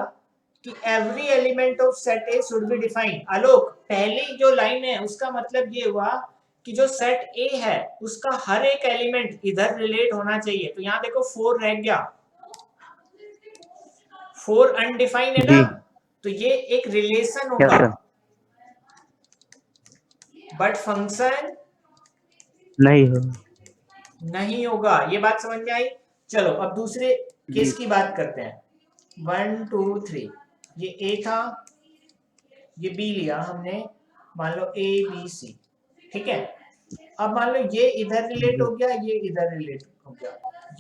कि every element of set A should be defined. Alok, पहली जो लाइन है उसका मतलब ये हुआ कि जो सेट ए है उसका हर एक एलिमेंट इधर रिलेट होना चाहिए। तो यहाँ देखो 4 रह गया, 4 अनडिफाइंड है ना, तो ये एक रिलेशन होगा बट फंक्शन नहीं होगा। ये बात समझ में आई? चलो अब दूसरे केस की बात करते हैं। 1 2 3, ये ए था, ये बी लिया हमने, मान लो ए बी सी। ठीक है, अब मान लो ये इधर रिलेट हो गया, ये इधर रिलेट हो गया,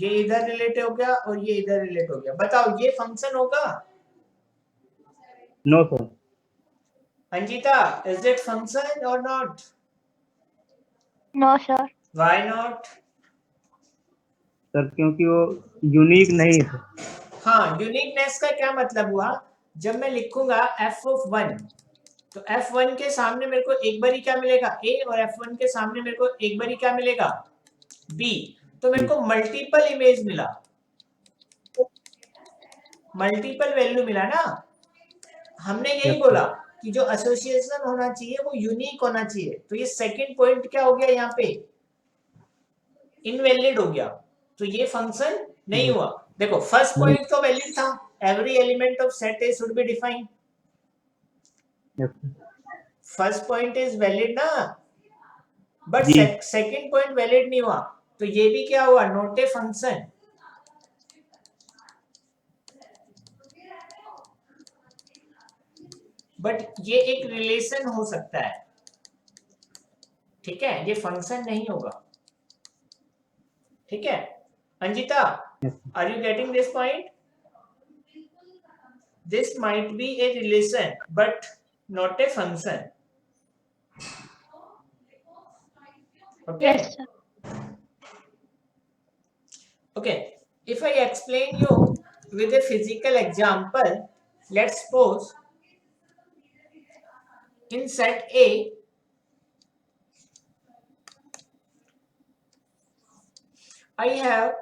ये इधर रिलेट हो गया और ये इधर रिलेट हो गया। बताओ ये फंक्शन होगा? No sir. Anjita, is it function और not? No, sir. Why not? Sir क्योंकि वो यूनिक नहीं है। हाँ, यूनिकनेस का क्या मतलब हुआ, जब मैं लिखूंगा f ऑफ 1, तो f1 के सामने मेरे को एक बारी क्या मिलेगा a, और f1 के सामने मेरे को एक बारी क्या मिलेगा b, तो मेरे को मल्टीपल इमेज मिला, मल्टीपल वैल्यू मिला ना। हमने यही बोला कि जो एसोसिएशन होना चाहिए वो यूनिक होना चाहिए। तो ये सेकंड पॉइंट क्या हो गया, यहाँ पे इनवैलिड हो गया, तो ये फंक्शन नहीं हुआ। देखो फर्स्ट पॉइंट तो वैलिड था, every element of set A should be defined, first point is valid ना, बट सेकंड पॉइंट वैलिड नहीं हुआ, तो ये भी क्या हुआ, नॉट ए फंक्शन। बट ये एक रिलेशन हो सकता है, ठीक है, ये फंक्शन नहीं होगा। ठीक है Anjita, are you getting this point? This might be a relation but not a function. Okay. Yes, sir. Okay. If I explain you with a physical example, let's suppose in set A, I have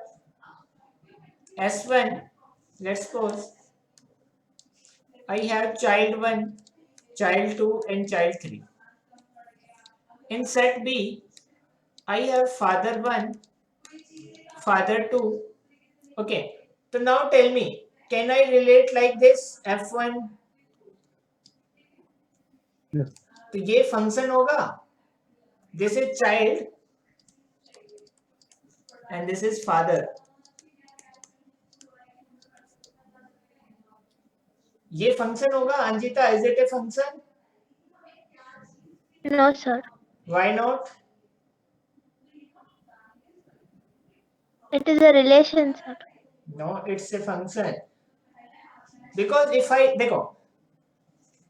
S1. Let's suppose I have child 1, child 2 and child 3. In set B, I have father 1, father 2. Okay, so now tell me, can I relate like this F1? तो ये function होगा, this is child and this is father, ये function होगा। Anjita, is it a function? No, sir. Why not? It is a relation, sir. No, it's a function. Because if I देखो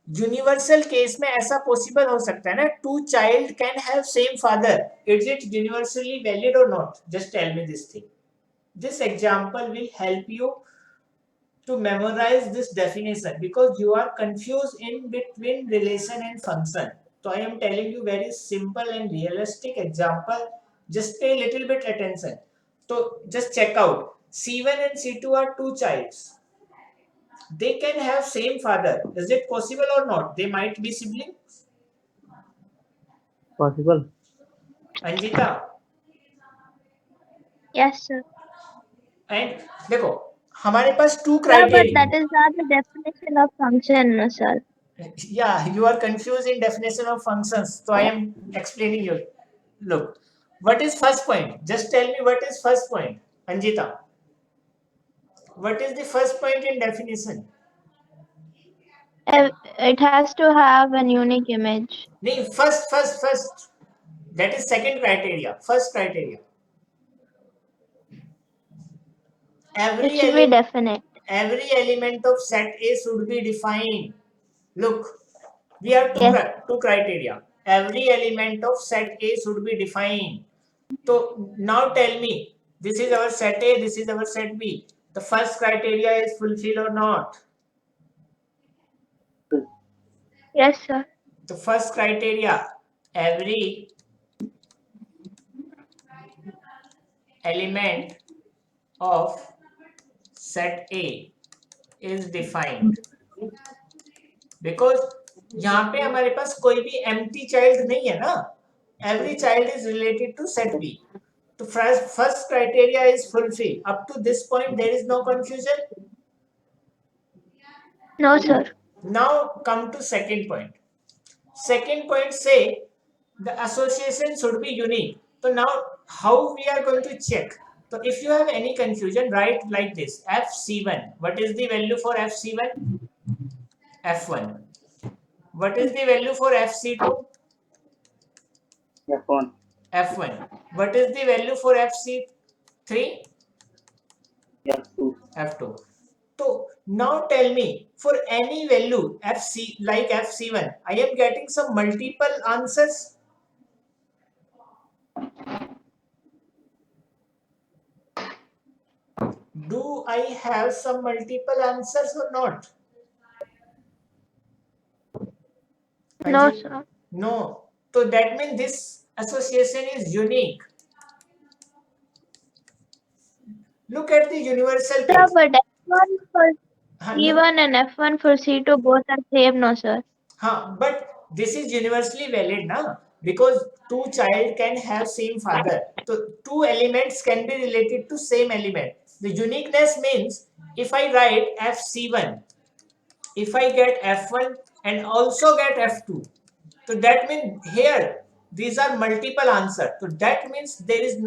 universal case में ऐसा possible हो सकता है ना, two child can have same father, is it universally valid और not? Just tell me this thing. This example will help you to memorize this definition because you are confused in between relation and function. So I am telling you very simple and realistic example, just pay little bit attention. So just check out, C1 and C2 are two childs, they can have same father, is it possible or not? They might be siblings, possible. Anjita Yes, sir. And देखो हमारे पास two Sir, but criteria that is not the definition of function, no, sir. Yeah, you are confused in definition of functions. So I am explaining you. Look, what is first point? Just tell me what is first point, Anjita. What is the first point in definition? It has to have an unique image. No, first. That is second criteria. First criteria. It should be definite. Every element of set A should be defined. Look, we have Yes. two criteria. Every element of set A should be defined. So now tell me, this is our set A, this is our set B. The first criteria is fulfilled or not? Yes, sir. The first criteria, every element of set A is defined. Because यहाँ पे हमारे पास कोई भी empty child नहीं है ना. Every child is related to set B. So first criteria is fulfilled. Up to this point, there is no confusion. No, sir. Now come to second point. Second point say the association should be unique. So now how we are going to check? So if you have any confusion, write like this: FC1. What is the value for FC1? F1. What is the value for FC2? F1. F1. What is the value for FC3? F2. F2. So now tell me, for any value FC like FC1, I am getting some multiple answers. Do I have some multiple answers or not? No, Anji? sir. No. So that means this association is unique. Look at the universal Sir, case. but F1 for Huh, C1 and F1 for C2 both are same, no, sir. but this is universally valid now because two child can have same father. So two elements can be related to same element. The uniqueness means if I write FC1, if I get F1 and also get F2, so that means here these are multiple answers. So that means there is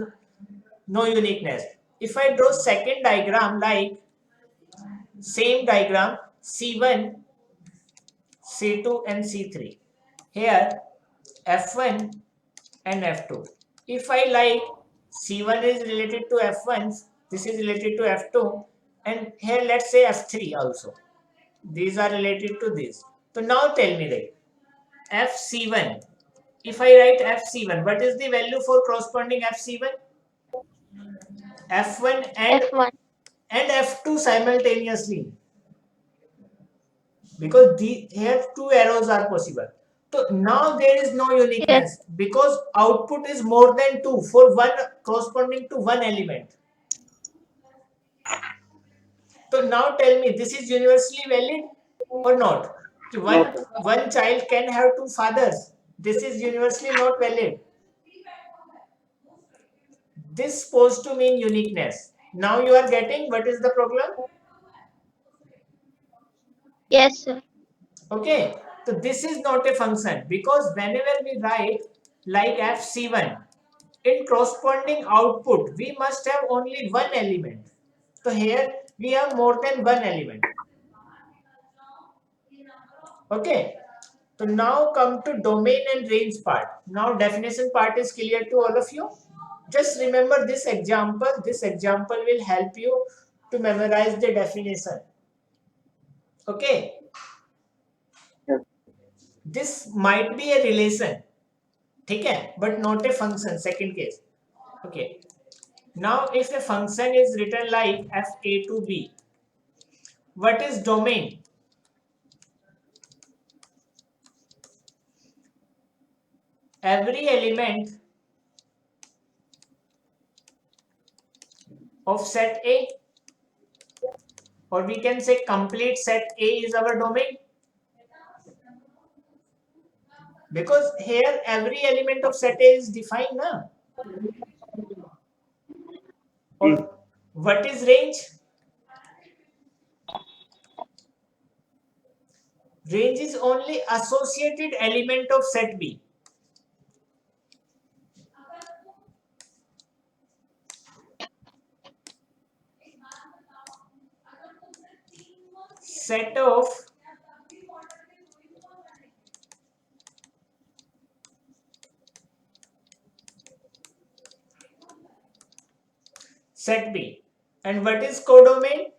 no uniqueness. If I draw second diagram like same diagram C1, C2 and C3. Here F1 and F2. If I like C1 is related to F1, this is related to F2 and here let's say F3 also. These are related to this. So now tell me that FC1. If I write FC1, what is the value for corresponding FC1? F1 F1. and F2 simultaneously. Because here two arrows are possible. So now there is no uniqueness because output is more than 2 for one corresponding to one element. So now tell me, this is universally valid or not? One child can have two fathers. This is universally not valid. This supposed to mean uniqueness. Now you are getting what is the problem? Yes, sir. Okay, so this is not a function because whenever we write like FC1, in corresponding output, we must have only one element. So here we have more than one element. Okay, so now come to domain and range part. Now definition part is clear to all of you. Just remember this example. This example will help you to memorize the definition. Okay. This might be a relation, okay, but not a function. Second case. Okay. Now, if a function is written like f(a) to b, what is domain? Every element of set A, or we can say complete set A is our domain. Because here every element of set A is defined, na? Or what is range? Range is only associated element of set B. Set of set B. And what is codomain?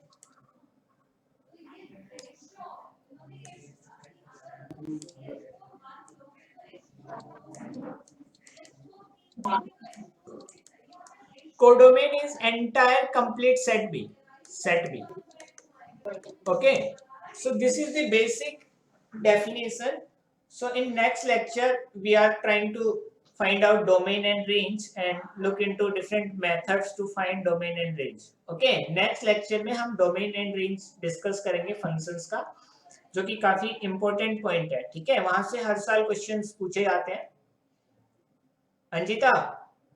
Codomain is entire complete set B. Set B. Okay. So this is the basic definition. So in next lecture, we are trying to find out domain and range and look into different methods to find domain and range. Okay. Next lecture में हम domain and range discuss करेंगे functions का, जो कि काफी important point है. ठीक है. वहां से हर साल questions पूछे जाते हैं. Anjita,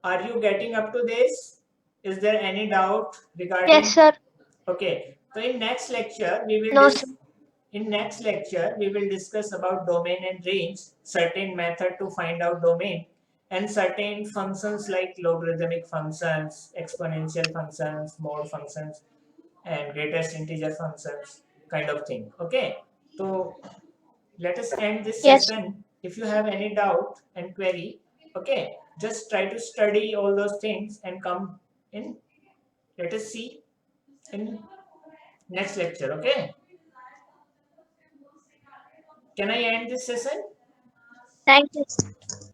are you getting up to this? Is there any doubt regarding? Yes, sir. Okay. So in next lecture we will No, sir. in next lecture we will discuss about domain and range, certain method to find out domain, and certain functions like logarithmic functions, exponential functions, mode functions, and greatest integer functions, kind of thing. Okay. So let us end this Yes. session. If you have any doubt and query, okay, just try to study all those things and come in. Let us see in next lecture. Okay. Can I end this session? Thank you.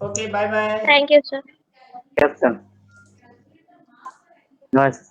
Okay, bye bye. Thank you, sir. Yes, sir. Nice.